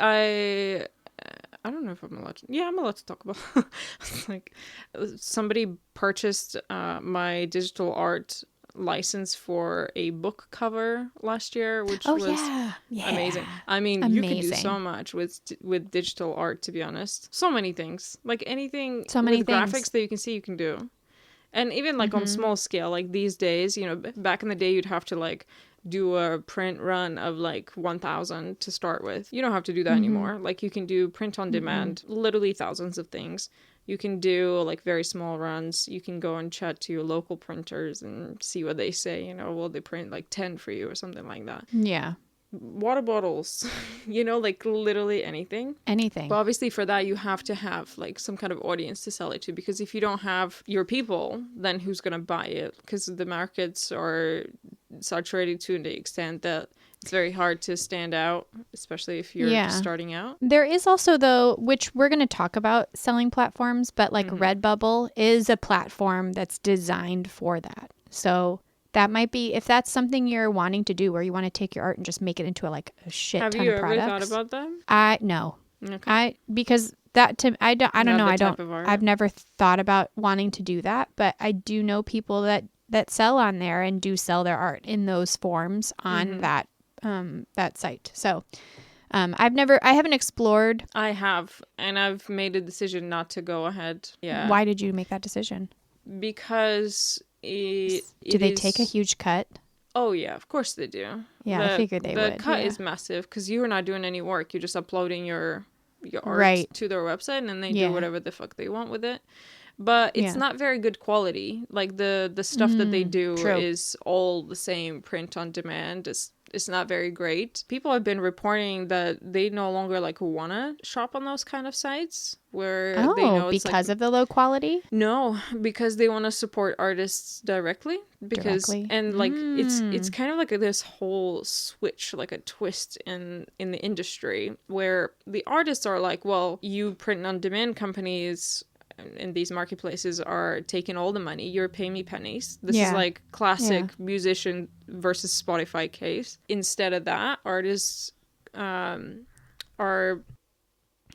I don't know if I'm allowed to. Yeah, I'm allowed to talk about. Like, somebody purchased my digital art license for a book cover last year, which was amazing. I mean, you can do so much with digital art, to be honest. So many things, like anything with graphics that you can see, you can do. And even like on small scale, like these days, you know, back in the day, you'd have to like do a print run of like 1,000 to start with. You don't have to do that anymore. Like you can do print on demand, literally thousands of things. You can do like very small runs. You can go and chat to your local printers and see what they say. You know, will they print like 10 for you or something like that? Yeah. Water bottles, you know, like literally anything. But obviously for that, you have to have like some kind of audience to sell it to, because if you don't have your people, then who's going to buy it? Because the markets are saturated to the extent that it's very hard to stand out, especially if you're just starting out. There is also, though, which we're going to talk about selling platforms, but like Redbubble is a platform that's designed for that. So that might be, if that's something you're wanting to do, where you want to take your art and just make it into a shit ton of products. Have you ever thought about that? No. Okay. Because that I don't know. I've never thought about wanting to do that, but I do know people that sell on there and do sell their art in those forms on that site. So I haven't explored. I have, and I've made a decision not to go ahead. Yeah. Why did you make that decision? Because do they take a huge cut? Oh yeah, of course they do. Yeah, I figured they would. The cut is massive because you're not doing any work. You're just uploading your art to their website, and then they do whatever the fuck they want with it. But it's not very good quality. Like the stuff that they do is all the same print on demand. It's not very great. People have been reporting that they no longer want to shop on those kind of sites where they know it's because of the low quality. No, because they want to support artists directly. And it's kind of like this whole switch, like a twist in the industry where the artists are like, well, you print on demand companies in these marketplaces are taking all the money. You're paying me pennies. This is like classic musician versus Spotify case. Instead of that, artists are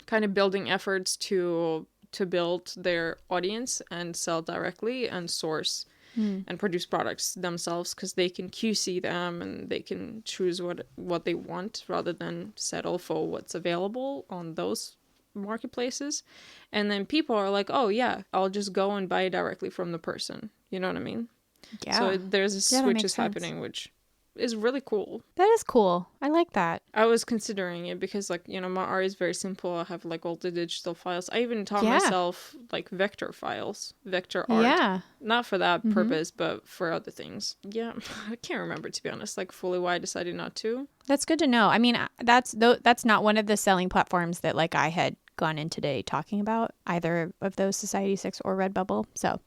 kind of building efforts to build their audience and sell directly and source and produce products themselves, because they can QC them and they can choose what they want rather than settle for what's available on those marketplaces. And then people are like, oh yeah, I'll just go and buy it directly from the person. You know what I mean? Yeah. So there's a switch is happening, which is really cool. That is cool. I like that. I was considering it because, like, you know, my art is very simple. I have like all the digital files. I even taught myself like vector files, vector art. Yeah. Not for that purpose, but for other things. Yeah, I can't remember, to be honest, like fully why I decided not to. That's good to know. I mean, that's not one of the selling platforms that like I had gone in today talking about, either of those, Society6 or Redbubble. So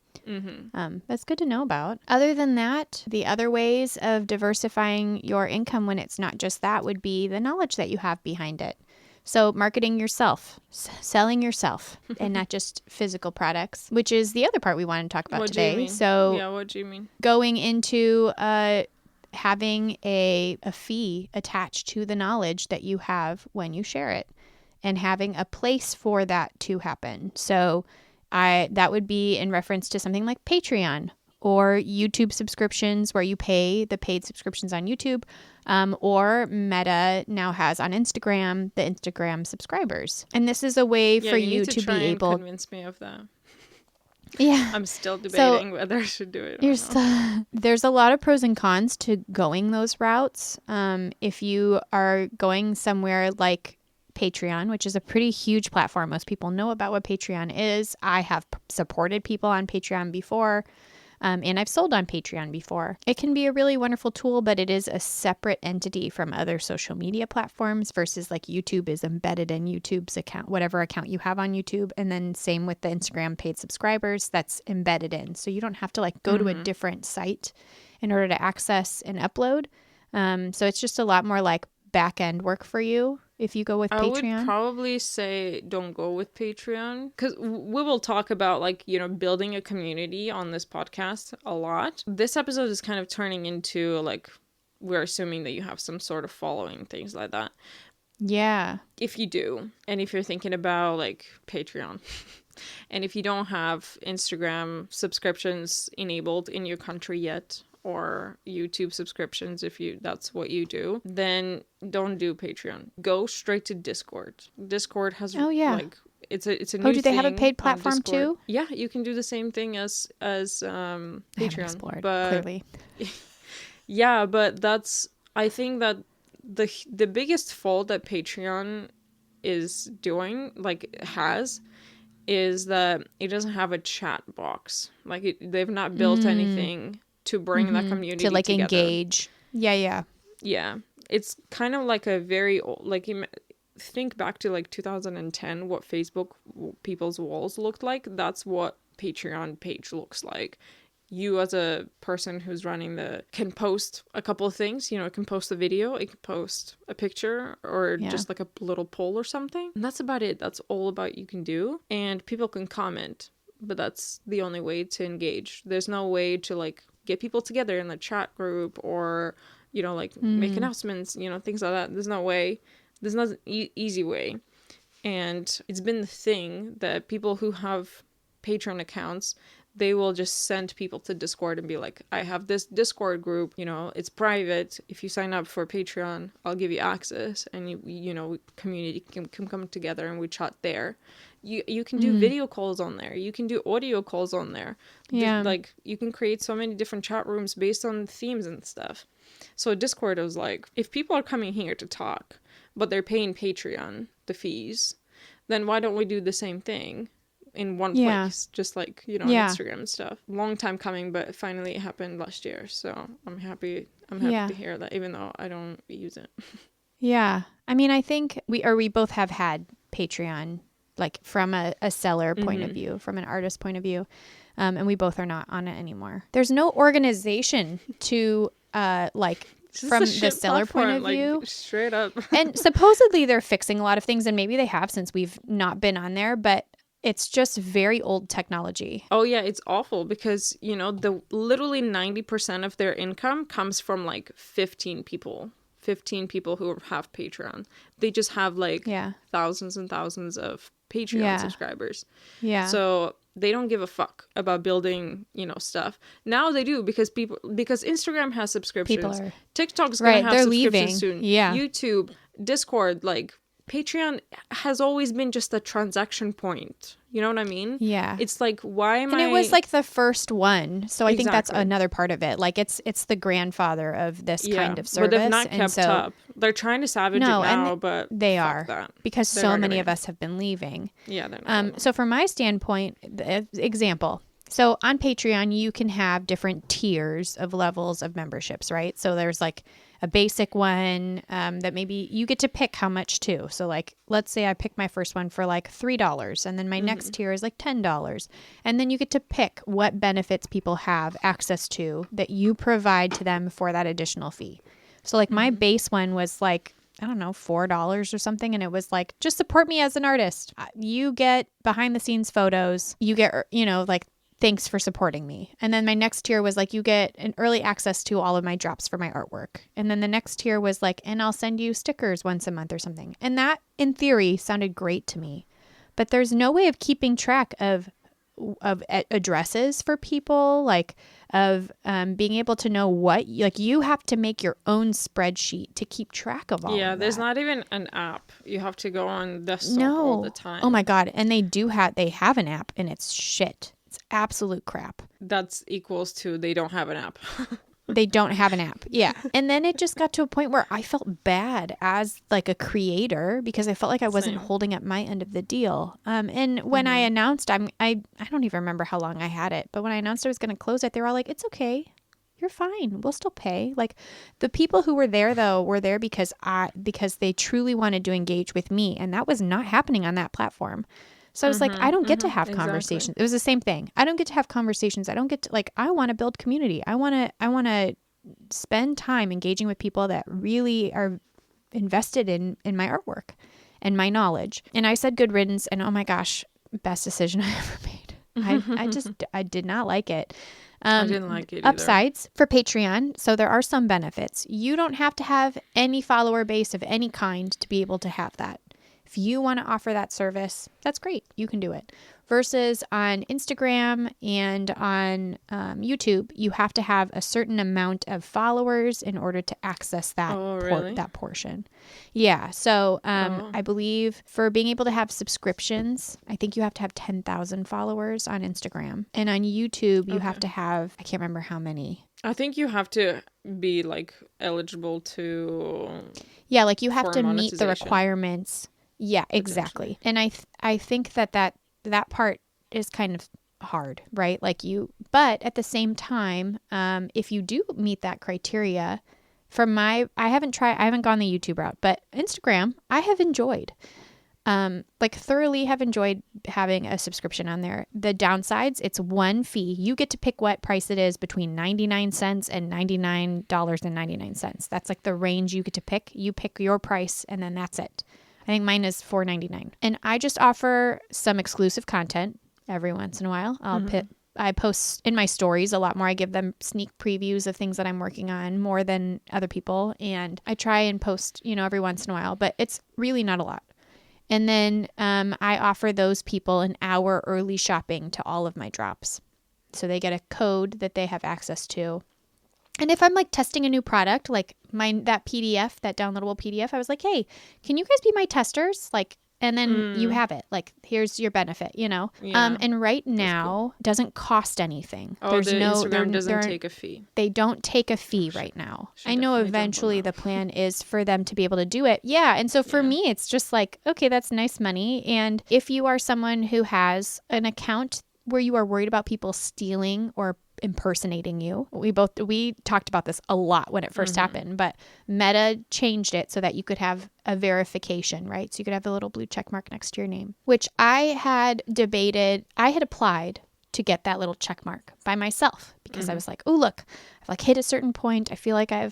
that's good to know about. Other than that, the other ways of diversifying your income when it's not just that would be the knowledge that you have behind it. So marketing yourself, selling yourself, and not just physical products, which is the other part we want to talk about today. Do you mean? So yeah, what do you mean? Going into having a fee attached to the knowledge that you have when you share it, and having a place for that to happen. So that would be in reference to something like Patreon or YouTube subscriptions, where you pay the paid subscriptions on YouTube, or Meta now has on Instagram, the Instagram subscribers. And this is a way for you to be able to convince me of that. Yeah. I'm still debating whether I should do it. There's a lot of pros and cons to going those routes. If you are going somewhere like Patreon, which is a pretty huge platform. Most people know about what Patreon is. I have supported people on Patreon before, and I've sold on Patreon before. It can be a really wonderful tool, but it is a separate entity from other social media platforms, versus like YouTube is embedded in YouTube's account, whatever account you have on YouTube. And then same with the Instagram paid subscribers, that's embedded in. So you don't have to like go to a different site in order to access and upload. So it's just a lot more like back end work for you if you go with Patreon. I would probably say don't go with Patreon, because we will talk about, like, you know, building a community on this podcast a lot. This episode is kind of turning into like, we're assuming that you have some sort of following, things like that. Yeah. If you do, and if you're thinking about like Patreon, and if you don't have Instagram subscriptions enabled in your country yet, or YouTube subscriptions, if that's what you do, then don't do Patreon. Go straight to Discord. Discord has like it's a new thing. Oh, do they have a paid platform too? Yeah, you can do the same thing as Patreon. Explored, but clearly. Yeah, but I think that the biggest fault that Patreon is doing, is that it doesn't have a chat box. Like they've not built anything to bring that community to like together. Engage. Yeah. It's kind of like a very old, like, think back to like 2010, what Facebook people's walls looked like. That's what Patreon page looks like. You as a person who's running can post a couple of things, you know, it can post a video, it can post a picture, or just like a little poll or something. And that's about it. That's all about you can do. And people can comment, but that's the only way to engage. There's no way to like get people together in the chat group, or, you know, like make announcements, you know, things like that. There's no way. There's not an easy way. And it's been the thing that people who have Patreon accounts, they will just send people to Discord and be like, I have this Discord group, you know, it's private. If you sign up for Patreon, I'll give you access, and you know, community can come together and we chat there. You can do video calls on there. You can do audio calls on there. Yeah. Like, you can create so many different chat rooms based on themes and stuff. So Discord was like, if people are coming here to talk, but they're paying Patreon the fees, then why don't we do the same thing in one place? Just like, you know, on Instagram and stuff. Long time coming, but finally it happened last year. So I'm happy to hear that, even though I don't use it. Yeah. I mean, I think we both have had Patreon, like from a seller point of view, from an artist point of view. And we both are not on it anymore. There's no organization to from the seller point of view. Straight up. And supposedly they're fixing a lot of things, and maybe they have since we've not been on there, but it's just very old technology. Oh yeah, it's awful because, you know, literally 90% of their income comes from like 15 people who have Patreon. They just have like thousands and thousands of Patreon subscribers. Yeah. So they don't give a fuck about building, stuff. Now they do, because Instagram has subscriptions. TikTok's going to have subscriptions soon. Yeah. YouTube, Discord, like Patreon has always been just a transaction point. You know what I mean? Yeah. It's like, why am And it was like the first one. So I think that's another part of it. Like it's the grandfather of this kind of service. But they've not kept up. They're trying to savage it now, but they are. That. Because so many of us have been leaving. Yeah, they're not. So from my standpoint, example. So on Patreon, you can have different tiers of levels of memberships, right? So there's like a basic one that maybe you get to pick how much too. So like, let's say I pick my first one for like $3, and then my next tier is like $10. And then you get to pick what benefits people have access to that you provide to them for that additional fee. So like my base one was like, I don't know, $4 or something. And it was like, just support me as an artist. You get behind the scenes photos. You get, like, thanks for supporting me. And then my next tier was like, you get an early access to all of my drops for my artwork. And then the next tier was like, and I'll send you stickers once a month or something. And that in theory sounded great to me, but there's no way of keeping track of addresses for people, like of being able to know what, like you have to make your own spreadsheet to keep track of all of that. There's not even an app. You have to go on desktop all the time. Oh my God. And they have an app, and it's shit. It's absolute crap. That's equals to they don't have an app. They don't have an app. Yeah. And then it just got to a point where I felt bad as like a creator, because I felt like I wasn't holding up my end of the deal. And when I announced, I don't even remember how long I had it, but when I announced I was going to close it, they were all like, it's okay. You're fine. We'll still pay. Like the people who were there though, were there because they truly wanted to engage with me. And that was not happening on that platform. So I was like, I don't get to have conversations. It was the same thing. I don't get to have conversations. I don't get to, like, I want to build community. I want to spend time engaging with people that really are invested in my artwork and my knowledge. And I said good riddance, and oh my gosh, best decision I ever made. I did not like it. I didn't like it either. Upsides for Patreon. So there are some benefits. You don't have to have any follower base of any kind to be able to have that. If you want to offer that service, that's great. You can do it. Versus on Instagram and on YouTube, you have to have a certain amount of followers in order to access that that portion. Yeah. So I believe for being able to have subscriptions, I think you have to have 10,000 followers on Instagram. And on YouTube, you have to have, I can't remember how many. I think you have to be like eligible to... Yeah, like you have to meet the requirements. Yeah, exactly. And I think that part is kind of hard, right? But at the same time, if you do meet that criteria, I haven't gone the YouTube route, but Instagram, I have enjoyed, thoroughly have enjoyed having a subscription on there. The downsides, it's one fee. You get to pick what price it is between 99 cents and $99.99. That's like the range you get to pick. You pick your price and then that's it. I think mine is $4.99. And I just offer some exclusive content every once in a while. I post in my stories a lot more. I give them sneak previews of things that I'm working on more than other people. And I try and post, every once in a while, but it's really not a lot. And then I offer those people an hour early shopping to all of my drops. So they get a code that they have access to. And if I'm like testing a new product, like that PDF, that downloadable PDF, I was like, hey, can you guys be my testers? And then you have it. Like, here's your benefit, Yeah. And right now, doesn't cost anything. Instagram doesn't take a fee. They don't take a fee right now. I know eventually the plan is for them to be able to do it. Yeah. And so for me, it's just like, okay, that's nice money. And if you are someone who has an account where you are worried about people stealing or impersonating you. We talked about this a lot when it first happened, but Meta changed it so that you could have a verification, right? So you could have the little blue check mark next to your name, which I had applied to get that little check mark by myself because I was like, oh, look, I've hit a certain point. I feel like I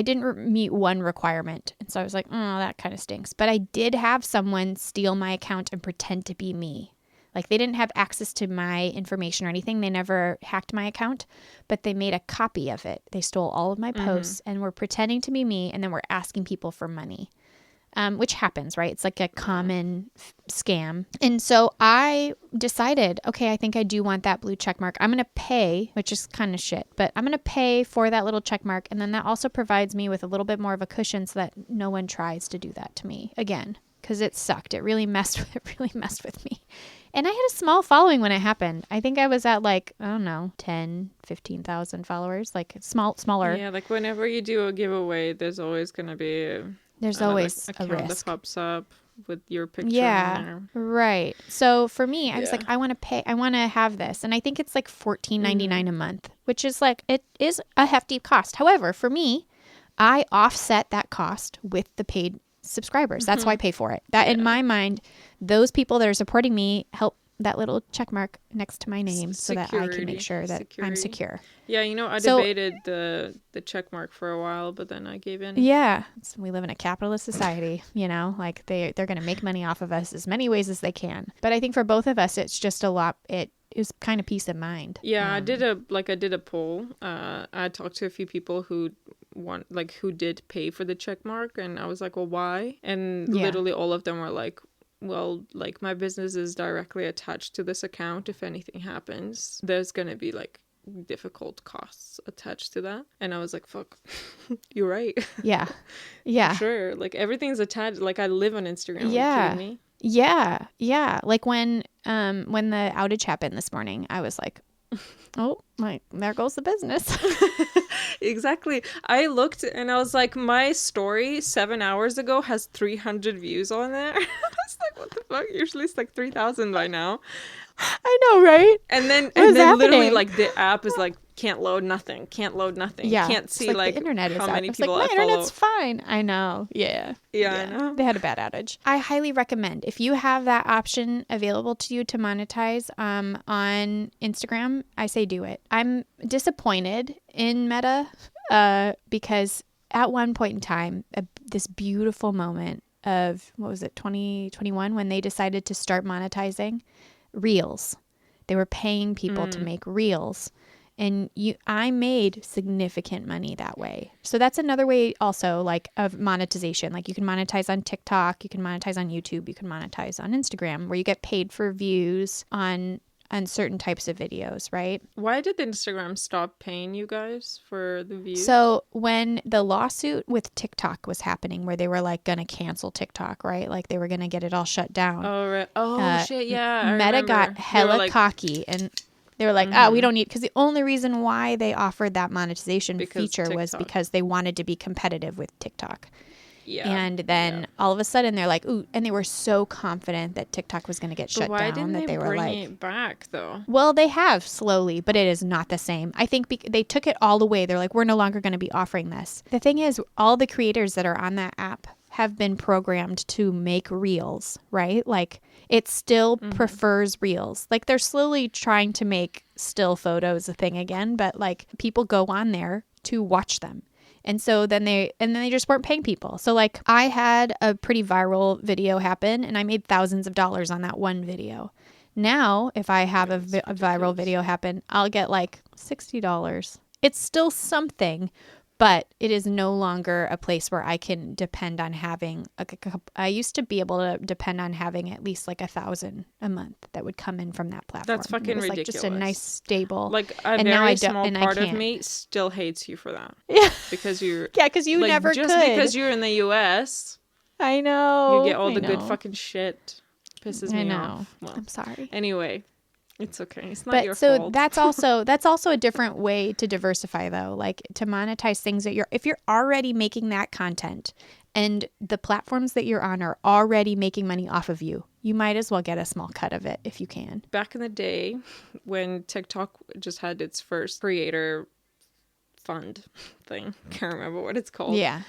didn't meet one requirement. And so I was like, oh, that kind of stinks. But I did have someone steal my account and pretend to be me. They didn't have access to my information or anything. They never hacked my account, but they made a copy of it. They stole all of my posts and were pretending to be me, and then were asking people for money. which happens, right? It's like a common scam. And so I decided, okay, I think I do want that blue check mark. I'm going to pay, which is kind of shit, but I'm going to pay for that little check mark. And then that also provides me with a little bit more of a cushion so that no one tries to do that to me again, because it sucked. It really messed with me. And I had a small following when it happened. I think I was at like, I don't know, 10, 15,000 followers, like smaller. Yeah, like whenever you do a giveaway, there's always going to be there's always a risk that pops up with your picture yeah, in there. Right. So for me, I was like, I want to pay, I want to have this. And I think it's like $14.99 a month, which is like, it is a hefty cost. However, for me, I offset that cost with the paid subscribers. That's why I pay for it. That in my mind, those people that are supporting me help that little check mark next to my name so that I can make sure that I'm secure. Yeah, I debated the check mark for a while, but then I gave in. Yeah, we live in a capitalist society, like they're going to make money off of us as many ways as they can. But I think for both of us, it's just a lot. It is kind of peace of mind. Yeah, I did a poll. I talked to a few people who did pay for the check mark, and I was like, well, why? And literally all of them were like, well, like my business is directly attached to this account. If anything happens, there's going to be like difficult costs attached to that. And I was like, fuck, you're right. Yeah. Yeah. For sure. Like everything's attached. Like I live on Instagram. Yeah. Are you kidding me? Yeah. Yeah. Like when the outage happened this morning, I was like, oh, there goes the business. Exactly. I looked and I was like, my story 7 hours ago has 300 views on there. I was like, what the fuck? Usually it's like 3,000 by now. I know, right? And then literally like the app is like, can't load nothing. Yeah. Can't see like the internet how many people I follow. My internet's fine. I know. Yeah. I know. They had a bad outage. I highly recommend if you have that option available to you to monetize on Instagram, I say do it. I'm disappointed in Meta because at one point in time, this beautiful moment of, what was it, 2021, when they decided to start monetizing Reels. They were paying people to make Reels. And I made significant money that way. So that's another way also like of monetization. Like you can monetize on TikTok, you can monetize on YouTube, you can monetize on Instagram, where you get paid for views on certain types of videos, right? Why did Instagram stop paying you guys for the views? So when the lawsuit with TikTok was happening, where they were like going to cancel TikTok, right? Like they were going to get it all shut down. Oh, right. Oh, shit, yeah. Meta got hella cocky and they were like, we don't need, because the only reason why they offered that monetization feature was because they wanted to be competitive with TikTok. Yeah. And then all of a sudden they're like, ooh, and they were so confident that TikTok was going to get shut down that they were like, bring it back though? Well, they have slowly, but it is not the same. I think they took it all away. They're like, we're no longer going to be offering this. The thing is, all the creators that are on that app have been programmed to make Reels, right? Like it still prefers Reels. Like they're slowly trying to make still photos a thing again, but like people go on there to watch them. And so then they just weren't paying people. So like I had a pretty viral video happen and I made thousands of dollars on that one video. Now, if I have a viral video happen, I'll get like $60. It's still something, but it is no longer a place where I can depend on having I used to be able to depend on having at least like 1,000 a month that would come in from that platform. That's fucking ridiculous. Like just a nice stable. Like a very small part of me still hates you for that. Yeah, because you're because you never just could. Because you're in the U.S. I know you get all the good fucking shit. Pisses me off. Well, I'm sorry. Anyway. It's okay. It's not your So fault. that's also a different way to diversify though, like to monetize things that if you're already making that content and the platforms that you're on are already making money off of you, you might as well get a small cut of it if you can. Back in the day when TikTok just had its first creator fund thing. Can't remember what it's called. Yeah.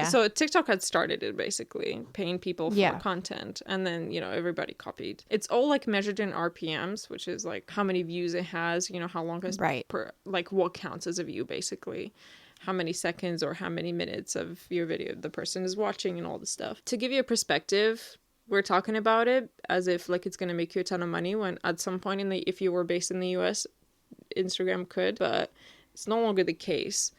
So TikTok had started it basically, paying people for content. And then, everybody copied. It's all like measured in RPMs, which is like how many views it has, how long is like what counts as a view basically. How many seconds or how many minutes of your video the person is watching and all this stuff. To give you a perspective, we're talking about it as if like it's going to make you a ton of money when at some point if you were based in the US, Instagram could, but it's no longer the case.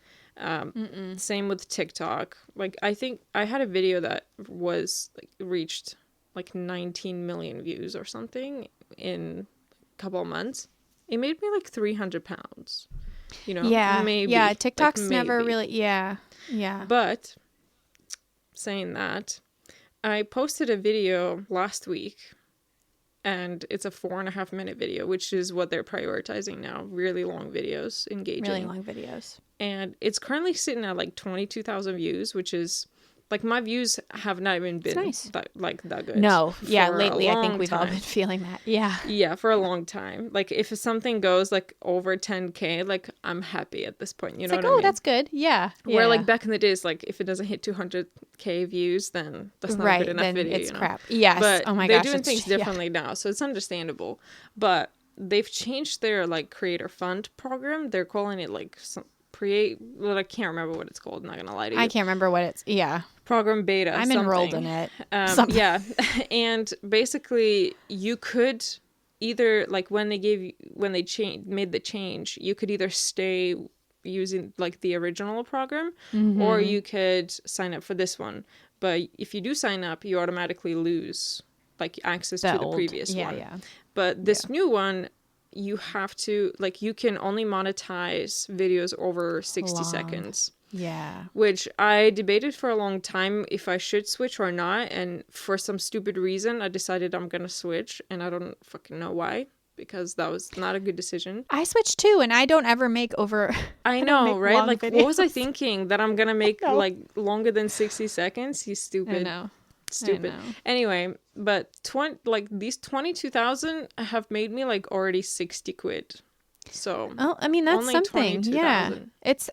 Same with TikTok. Like, I think I had a video that was like reached like 19 million views or something in a couple of months. It made me like 300 pounds. You know, maybe. Yeah, TikTok's like, never maybe. really, yeah. But saying that, I posted a video last week, and it's a 4.5 minute video, which is what they're prioritizing now. Really long videos, engaging. Really long videos. And it's currently sitting at like 22,000 views, which is like, my views have not even been nice. that good. No, yeah, lately I think we've all been feeling that. Yeah. Yeah, for a long time. Like, if something goes like over 10K, like, I'm happy at this point. You know what I mean? That's good. Yeah. Where like back in the days, like, if it doesn't hit 200K views, then that's not a good enough then video. It's crap. Yes. But oh my gosh, they're doing things differently now, so it's understandable. But they've changed their like creator fund program. They're calling it like I can't remember what it's called. I'm not gonna lie to you. I can't remember what it's. Yeah. Program beta. I'm enrolled in it. Yeah, and basically you could either, like, when they made the change, you could either stay using like the original program, or you could sign up for this one. But if you do sign up, you automatically lose like access to the previous one. Yeah. But this new one, you have to, like, you can only monetize videos over 60 seconds. Yeah. Which I debated for a long time if I should switch or not. And for some stupid reason, I decided I'm going to switch. And I don't fucking know why, because that was not a good decision. I switched too, and I don't ever make over... I know, right? Like, videos. What was I thinking? That I'm going to make, like, longer than 60 seconds? You stupid. I know. Stupid. Anyway, but these 22,000 have made me like already 60 quid. So I mean, that's only something. Yeah. 22,000. It's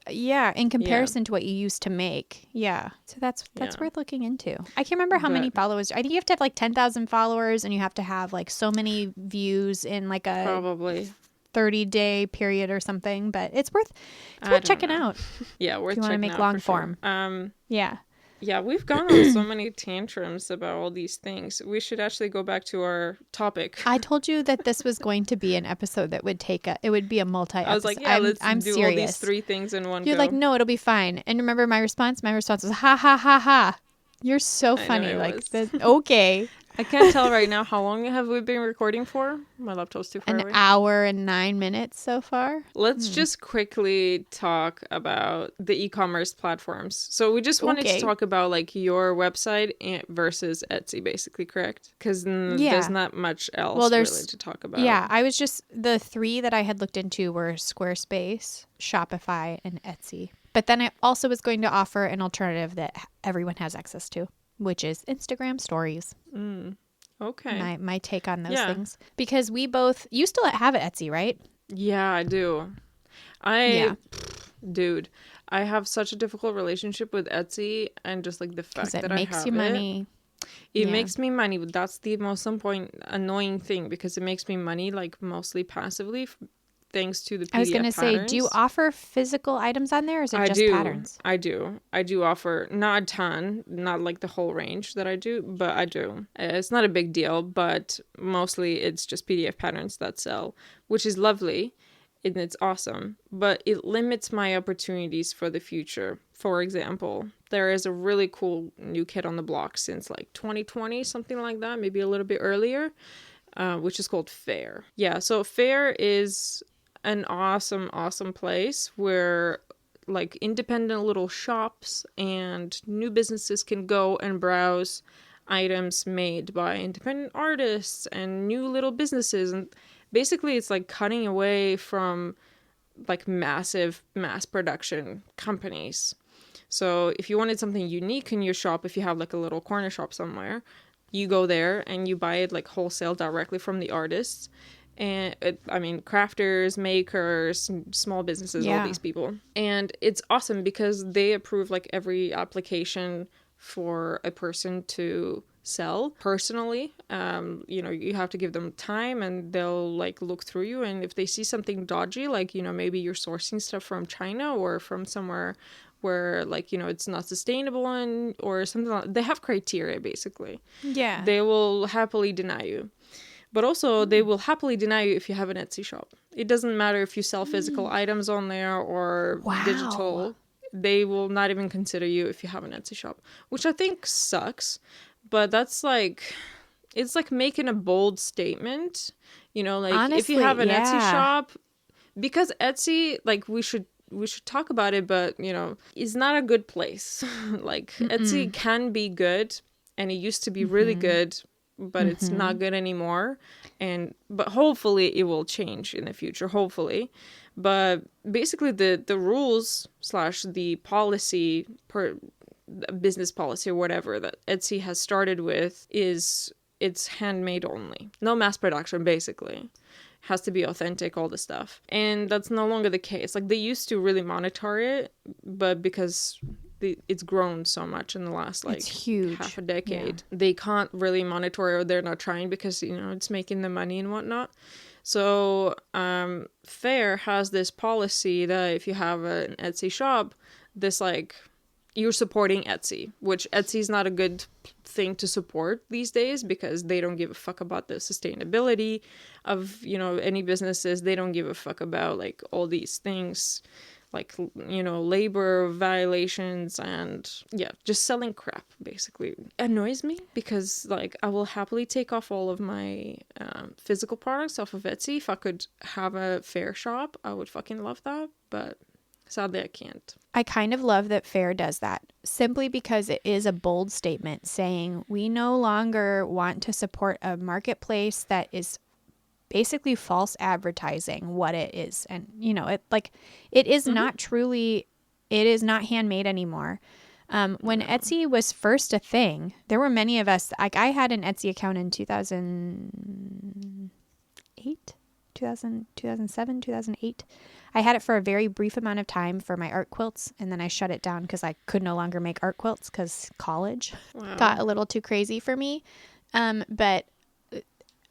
in comparison to what you used to make. Yeah. So that's worth looking into. I can't remember how many followers. I think you have to have like 10,000 followers, and you have to have like so many views in like a probably 30-day period or something, but it's worth checking out. Yeah, worth checking out. If you want to make long form. Sure. Yeah. Yeah, we've gone on so many tantrums about all these things. We should actually go back to our topic. I told you that this was going to be an episode that would it would be a multi-episode. I was like, I'm do serious. All these 3 things in one You're go. like, no, it'll be fine. And remember my response? My response was, ha, ha, ha, ha. You're so funny. Like, okay. I can't tell right now. How long have we been recording for? My laptop's too far away. An hour and 9 minutes so far. Let's just quickly talk about the e-commerce platforms. So we just wanted to talk about like your website versus Etsy, basically, correct? Because there's not much else really to talk about. Yeah, I was just, the 3 that I had looked into were Squarespace, Shopify, and Etsy. But then I also was going to offer an alternative that everyone has access to, which is Instagram stories. Okay. My take on those things. Because you still have Etsy, right? Yeah, I do. Dude, I have such a difficult relationship with Etsy, and just like the fact that I have it. It makes you money. It makes me money. That's the most annoying thing, because it makes me money like mostly passively, thanks to the PDF patterns. I was going to say, do you offer physical items on there, or is it just patterns? I do. I do offer, not a ton, not like the whole range that I do, but I do. It's not a big deal, but mostly it's just PDF patterns that sell, which is lovely, and it's awesome, but it limits my opportunities for the future. For example, there is a really cool new kid on the block since like 2020, something like that, maybe a little bit earlier, which is called Fair. Yeah, so Fair is an awesome place where like independent little shops and new businesses can go and browse items made by independent artists and new little businesses. And basically it's like cutting away from like massive mass production companies. So if you wanted something unique in your shop, if you have like a little corner shop somewhere, you go there and you buy it like wholesale directly from the artists. And crafters, makers, small businesses, all these people. And it's awesome because they approve like every application for a person to sell personally. You have to give them time, and they'll like look through you. And if they see something dodgy, like, maybe you're sourcing stuff from China or from somewhere where like, it's not sustainable or something they have criteria basically. Yeah. They will happily deny you. But also, they will happily deny you if you have an Etsy shop. It doesn't matter if you sell physical items on there or digital. they will not even consider you if you have an Etsy shop, which I think sucks. But that's like, it's like making a bold statement, you know, like Honestly, if you have an Etsy yeah. shop, because Etsy, like we should talk about it, but you know, is not a good place. Like Etsy can be good, and it used to be really good, but it's not good anymore. And but hopefully it will change in the future, hopefully. But basically the rules slash the policy per business policy or whatever that Etsy has started with is it's handmade only. No mass production, basically. Has to be authentic, all the stuff. And that's no longer the case. Like, they used to really monitor it, but because it's grown so much in the last, like, It's huge. half a decade, Yeah. they can't really monitor it, or they're not trying because, you know, it's making the money and whatnot. So, Fair has this policy that if you have an Etsy shop, this, like, you're supporting Etsy, which Etsy is not a good thing to support these days because they don't give a fuck about the sustainability of, you know, any businesses. They don't give a fuck about like all these things, like, you know, labor violations and yeah, just selling crap basically. Annoys me because like I will happily take off all of my physical products off of Etsy. If I could have a Fair shop, I would fucking love that, but sadly I can't. I kind of love that Fair does that simply because it is a bold statement saying we no longer want to support a marketplace that is basically false advertising what it is. And, you know, it is not truly, it is not handmade anymore. When Etsy was first a thing, there were many of us, like I had an Etsy account in 2008, 2007, 2008. I had it for a very brief amount of time for my art quilts, and then I shut it down because I could no longer make art quilts because college got a little too crazy for me. But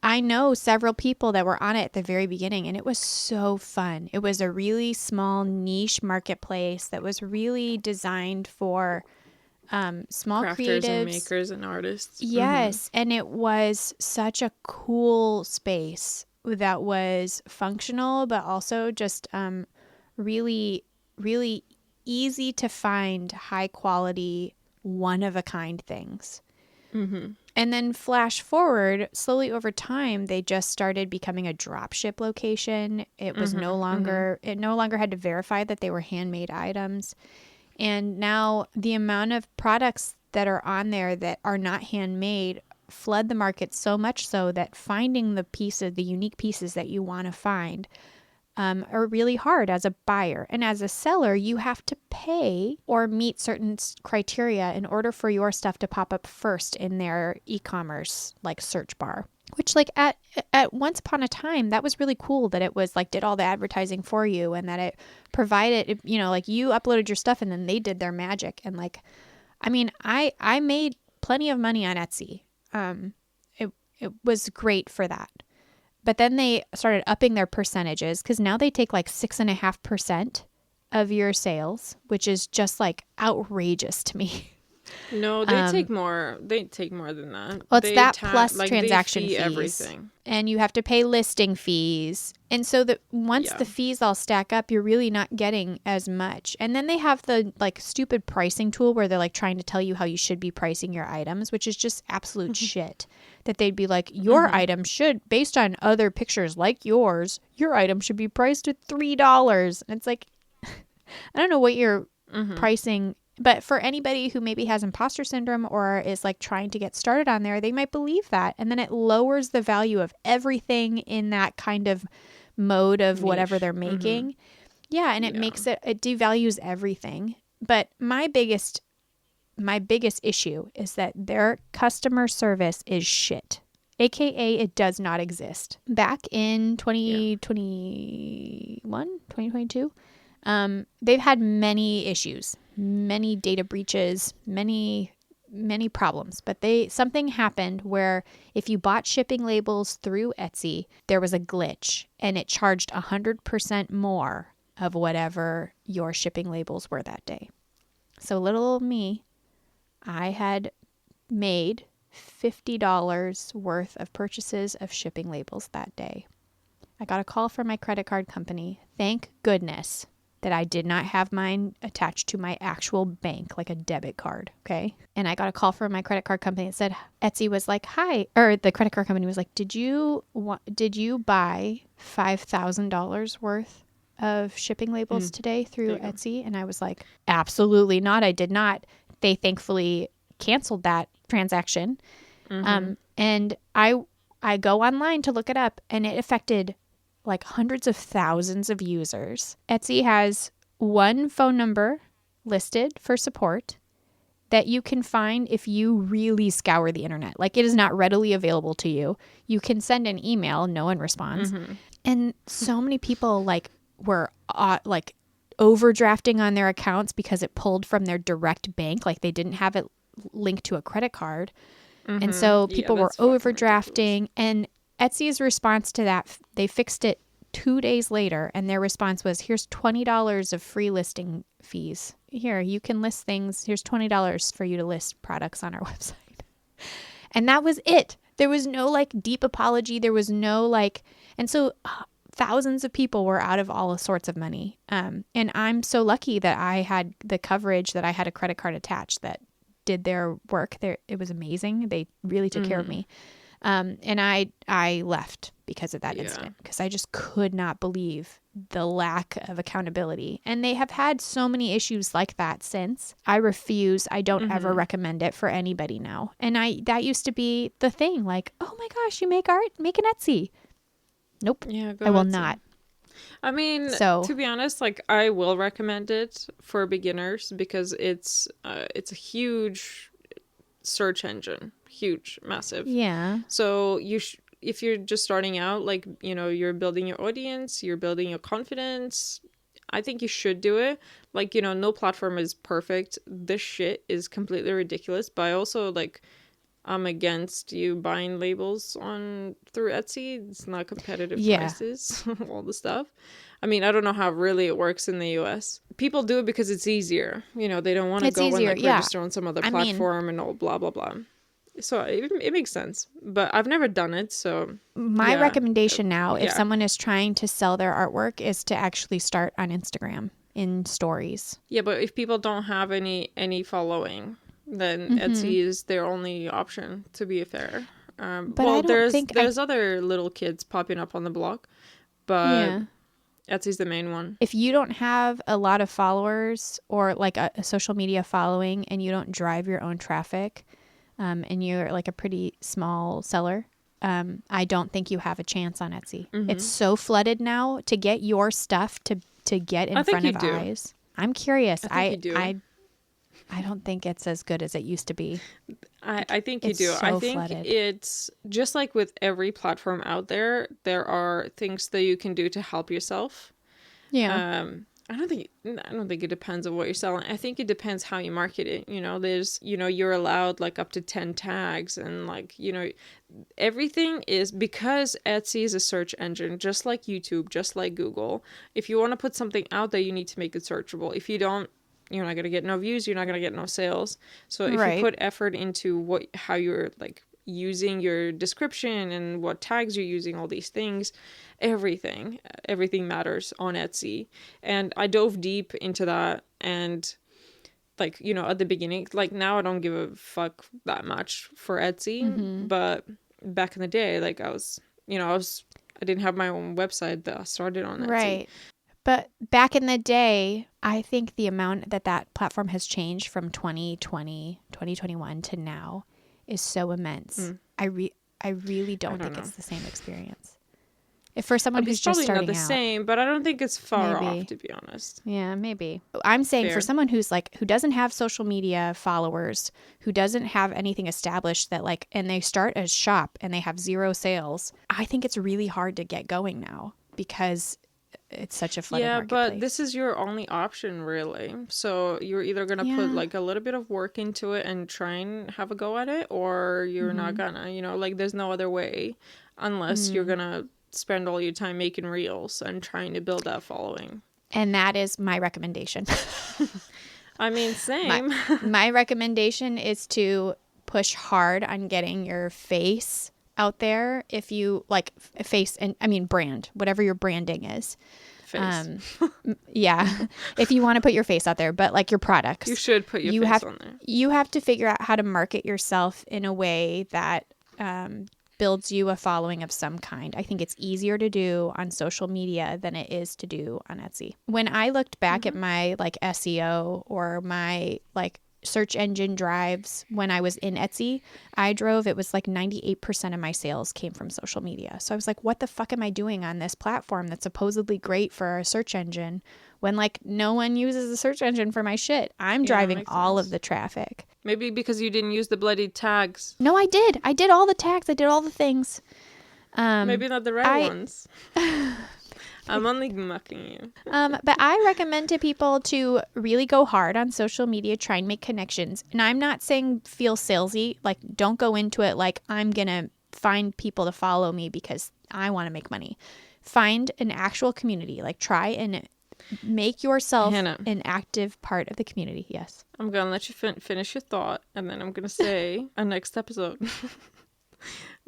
I know several people that were on it at the very beginning, and it was so fun. It was a really small niche marketplace that was really designed for small crafters creatives and makers and artists. Yes, and it was such a cool space that was functional, but also just really, really easy to find, high quality, one of a kind things. And then flash forward, slowly over time, they just started becoming a dropship location. It was no longer had to verify that they were handmade items. And now the amount of products that are on there that are not handmade flood the market so much so that finding the unique pieces that you want to find are really hard as a buyer. And as a seller, you have to pay or meet certain criteria in order for your stuff to pop up first in their e-commerce like search bar. Which like at once upon a time, that was really cool that it was like did all the advertising for you and that it provided, you know, like you uploaded your stuff and then they did their magic. And like, I mean, I made plenty of money on Etsy. It was great for that. But then they started upping their percentages because now they take like 6.5% of your sales, which is just like outrageous to me. No, they take more. They take more than that. Well, it's they that plus like, transaction they fee fees. Everything. And you have to pay listing fees. And so that once the fees all stack up, you're really not getting as much. And then they have the like stupid pricing tool where they're like trying to tell you how you should be pricing your items, which is just absolute shit. That they'd be like, your item should, based on other pictures like yours, your item should be priced at $3. And it's like, I don't know what you're pricing. But for anybody who maybe has imposter syndrome or is like trying to get started on there, they might believe that. And then it lowers the value of everything in that kind of mode of whatever they're making. Yeah. And it makes it devalues everything. But my biggest issue is that their customer service is shit. AKA it does not exist. Back in 2021, 2022, they've had many issues, many data breaches, many problems, but something happened where if you bought shipping labels through Etsy, there was a glitch and it charged 100% more of whatever your shipping labels were that day. So little old me, I had made $50 worth of purchases of shipping labels that day. I got a call from my credit card company. Thank goodness that I did not have mine attached to my actual bank, like a debit card. Okay. And I got a call from my credit card company that said, Etsy was like, hi, or the credit card company was like, did you buy $5,000 worth of shipping labels today through Etsy? And I was like, absolutely not. I did not. They thankfully canceled that transaction. And I go online to look it up, and it affected like hundreds of thousands of users. Etsy has one phone number listed for support that you can find if you really scour the internet. Like, it is not readily available to you. You can send an email, no one responds. And so many people were overdrafting on their accounts because it pulled from their direct bank. Like, they didn't have it linked to a credit card. And so people were overdrafting. And Etsy's response to that, they fixed it 2 days later. And their response was, here's $20 of free listing fees. Here, you can list things. Here's $20 for you to list products on our website. And that was it. There was no deep apology. There was no and so thousands of people were out of all sorts of money. And I'm so lucky that I had the coverage, that I had a credit card attached that did their work there. It was amazing. They really took care of me. And I left because of that incident, because I just could not believe the lack of accountability. And they have had so many issues like that since. I refuse. I don't ever recommend it for anybody now. And that used to be the thing, like, oh my gosh, you make art, make an Etsy. Nope. Yeah, I will not. I mean, to be honest, I will recommend it for beginners because it's a huge search engine, huge, massive. Yeah. So if you're just starting out, you're building your audience, you're building your confidence, I think you should do it. No platform is perfect. This shit is completely ridiculous, but I also I'm against you buying labels through Etsy. It's not competitive prices, all the stuff. I mean, I don't know how really it works in the US. People do it because it's easier. They don't want to go and register on some other platform and all blah, blah, blah. So it makes sense. But I've never done it, so... My recommendation now, if someone is trying to sell their artwork, is to actually start on Instagram in stories. Yeah, but if people don't have any following... then Etsy is their only option, to be fair. But there's other little kids popping up on the block, but Etsy's the main one. If you don't have a lot of followers or a social media following, and you don't drive your own traffic, and you're a pretty small seller, I don't think you have a chance on Etsy. It's so flooded now. To get your stuff to get in front of eyes. I'm curious. I don't think it's as good as it used to be. I think you do. So I think flooded. It's just like with every platform out there, there are things that you can do to help yourself. Yeah. I don't think it depends on what you're selling. I think it depends how you market it. There's, you're allowed up to 10 tags and everything is, because Etsy is a search engine, just like YouTube, just like Google. If you want to put something out there, you need to make it searchable. If you don't, you're not going to get no views. You're not going to get no sales. So if you put effort into how you're using your description and what tags you're using, all these things, everything matters on Etsy. And I dove deep into that. And at the beginning, now I don't give a fuck that much for Etsy. But back in the day, I didn't have my own website that I started on Etsy. Right. But back in the day, I think the amount that platform has changed from 2021 to now is so immense. I really don't think it's the same experience. If for someone who's just starting out. It's probably not the same, but I don't think it's far off, to be honest. Yeah, maybe. I'm saying for someone who's who doesn't have social media followers, who doesn't have anything established that and they start a shop and they have 0 sales, I think it's really hard to get going now because it's such a flooded marketplace. But this is your only option, really. So you're either going to put a little bit of work into it and try and have a go at it, or you're not gonna, there's no other way unless you're going to spend all your time making reels and trying to build that following. And that is my recommendation. I mean, same. My recommendation is to push hard on getting your face out there. If you face, and I mean brand, whatever your branding is. face. Yeah. If you want to put your face out there, but like your products. You should put your face on there. You have to figure out how to market yourself in a way that builds you a following of some kind. I think it's easier to do on social media than it is to do on Etsy. When I looked back at my like SEO or my like search engine drives when I was in Etsy, it was like 98% of my sales came from social media. So I was like, what the fuck am I doing on this platform that's supposedly great for a search engine when like no one uses a search engine for my shit? I'm driving all of the traffic. Maybe because you didn't use the bloody tags. No, I did. I did all the tags. I did all the things. Maybe not the right ones. I'm only mucking you. But I recommend to people to really go hard on social media, try and make connections. And I'm not saying feel salesy. Like, don't go into it like I'm going to find people to follow me because I want to make money. Find an actual community. Like, try and make yourself an active part of the community. Yes. I'm going to let you finish your thought. And then I'm going to say a next episode.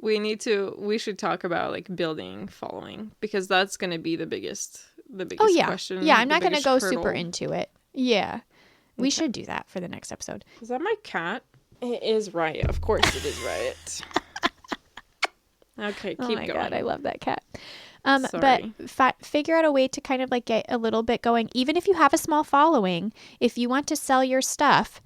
We should talk about like building following, because that's going to be the biggest question. Yeah, I'm not going to go super into it. Yeah. We should do that for the next episode. Is that my cat? It is Riot. Of course it is Riot. Okay, keep going. Oh my God, I love that cat. But figure out a way to kind of like get a little bit going. Even if you have a small following, if you want to sell your stuff,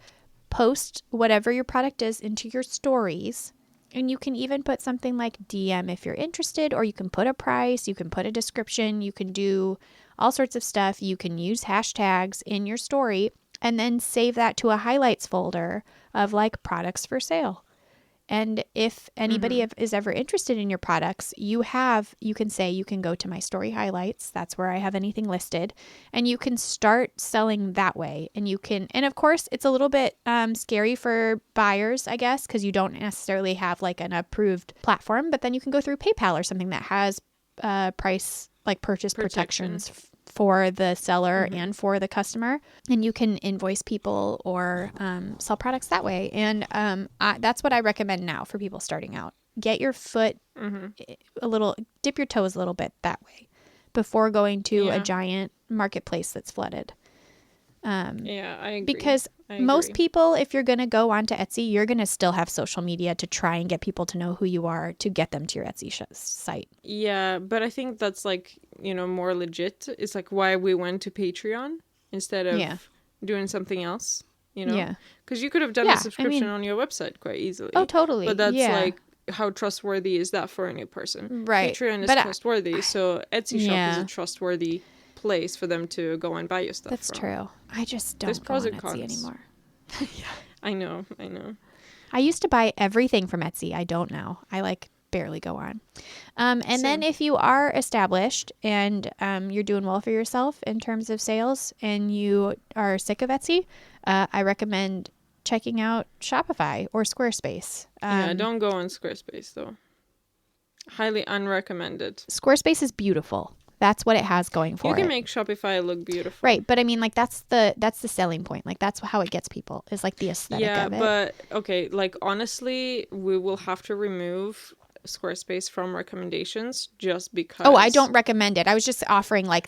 post whatever your product is into your stories. And you can even put something like DM if you're interested, or you can put a price, you can put a description, you can do all sorts of stuff. You can use hashtags in your story and then save that to a highlights folder of like products for sale. And if anybody is ever interested in your products, you can say you can go to my story highlights. That's where I have anything listed. And you can start selling that way. And of course, it's a little bit scary for buyers, I guess, because you don't necessarily have like an approved platform. But then you can go through PayPal or something that has purchase protections for the seller and for the customer, and you can invoice people or sell products that way. And that's what I recommend now for people starting out. Get your foot dip your toes a little bit that way before going to a giant marketplace that's flooded. I agree. Because most people, if you're going to go onto Etsy, you're going to still have social media to try and get people to know who you are to get them to your Etsy site. Yeah, but I think that's like, more legit. It's like why we went to Patreon instead of doing something else, Yeah. Because you could have done a subscription on your website quite easily. Oh, totally. But that's like, how trustworthy is that for a new person? Right. Patreon is trustworthy, so Etsy shop is a trustworthy place for them to go and buy your stuff. That's true. I just don't go on Etsy anymore. I know. I used to buy everything from Etsy. I don't now. I barely go on. Then if you are established and you're doing well for yourself in terms of sales and you are sick of Etsy, I recommend checking out Shopify or Squarespace. Don't go on Squarespace though. Highly unrecommended. Squarespace is beautiful. That's what it has going for it. You can make Shopify look beautiful. Right, but I mean, that's the selling point. Like, that's how it gets people, is like the aesthetic of it. Yeah, but, okay, honestly, we will have to remove Squarespace from recommendations just because. Oh, I don't recommend it. I was just offering I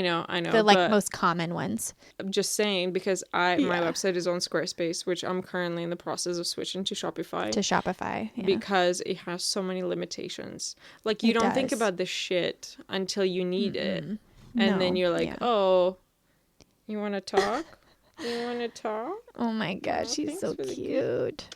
know. The most common ones. I'm just saying because my website is on Squarespace, which I'm currently in the process of switching to Shopify. Because it has so many limitations. Like, you don't think about the shit until you need it. And then you're like, oh, you want to talk? Oh my God, she's so really cute.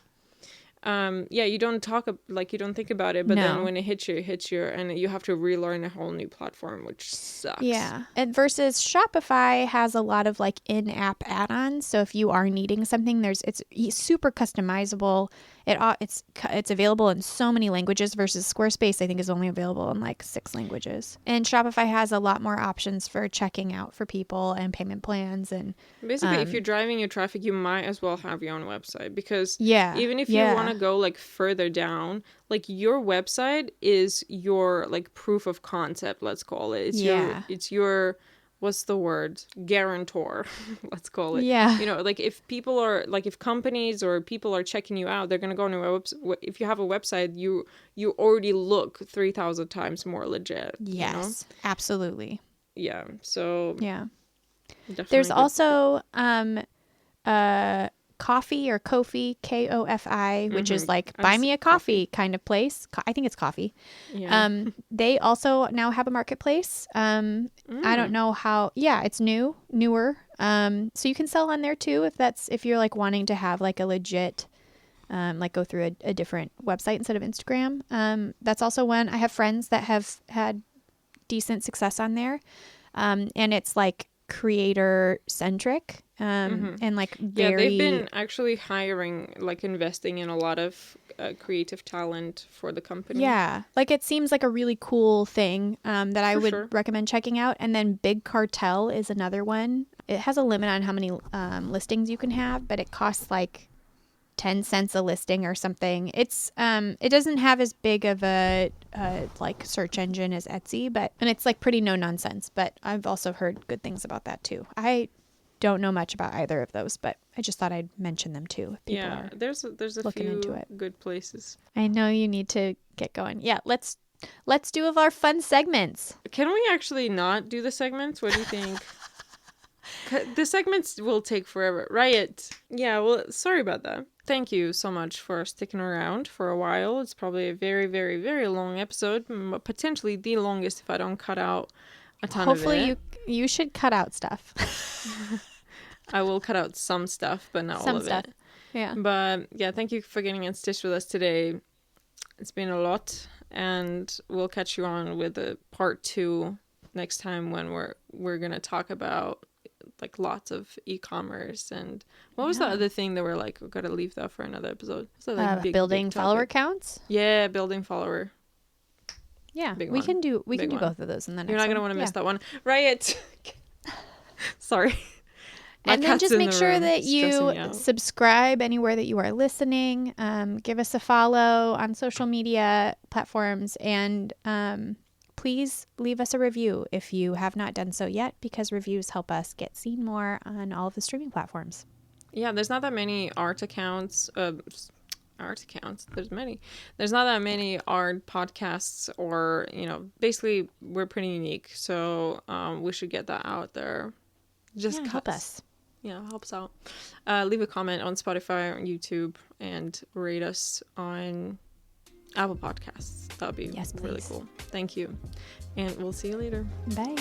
You don't think about it, but then when it hits you, and you have to relearn a whole new platform, which sucks. Yeah. And versus Shopify has a lot of in-app add-ons. So if you are needing something, it's super customizable. It's available in so many languages versus Squarespace, I think, is only available in 6 languages. And Shopify has a lot more options for checking out for people and payment plans. And basically, if you're driving your traffic, you might as well have your own website, because even if you want to go further down, your website is your proof of concept, let's call it. It's your what's the word? Guarantor, let's call it. Yeah. If people are if companies or people are checking you out, they're gonna go on your website. If you have a website, you already look 3,000 times more legit. Yes, absolutely. yeah, so Yeah. definitely There's good. also Coffee or Ko-fi, Kofi, which is like buy me a coffee kind of place. I think it's coffee. Yeah. They also now have a marketplace. I don't know how. Yeah, it's newer. So you can sell on there too if you're like wanting to have like a legit, like go through a different website instead of Instagram. That's also one. I have friends that have had decent success on there, and it's like creator centric, and like Yeah, very. they've been actually hiring, like investing in a lot of creative talent for the company. Yeah, like it seems like a really cool thing that I For would sure. recommend checking out. And then Big Cartel is another one. It has a limit on how many listings you can have, but it costs like 10 cents a listing or something. It's it doesn't have as big of a like search engine as Etsy, and it's like pretty no nonsense. But I've also heard good things about that too. I don't know much about either of those, but I just thought I'd mention them too if people are there's a looking few into it. good places. I know you need to get going. Yeah, let's do of our fun segments. Can we actually not do the segments? What do you think? The segments will take forever, right? Yeah, well, sorry about that. Thank you so much for sticking around for a while. It's probably a very, very, very long episode, potentially the longest if I don't cut out a ton Hopefully of it. you should cut out stuff. I will cut out some stuff, but not all of it. Yeah. But yeah, thank you for getting in stitch with us today. It's been a lot, and we'll catch you on with a part 2 next time when we're gonna talk about like lots of e-commerce and what was the other thing that we're like, we gotta leave that for another episode. So like building follower counts. Yeah, building follower. Yeah, Big we one. can do Big one. both of those in the next. You're not gonna want to miss that one, right? Sorry. And then just make sure that you subscribe anywhere that you are listening. Give us a follow on social media platforms, and please leave us a review if you have not done so yet, because reviews help us get seen more on all of the streaming platforms. Yeah, there's not that many art accounts. There's many. There's not that many art podcasts, or basically we're pretty unique. So we should get that out there. Just help us. Yeah, helps out. Leave a comment on Spotify or YouTube, and rate us on Apple Podcasts. That'd be really cool. Thank you. And we'll see you later. Bye.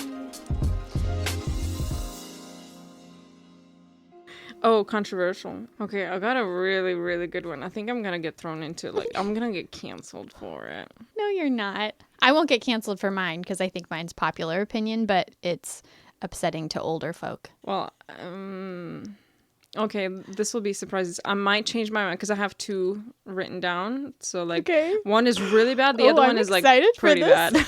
Oh, controversial. Okay, I got a really, really good one. I think I'm going to get thrown into, I'm going to get canceled for it. No, you're not. I won't get canceled for mine because I think mine's popular opinion, but it's upsetting to older folk. Well, okay, this will be surprises. I might change my mind because I have 2 written down. So one is really bad, the other one is pretty bad.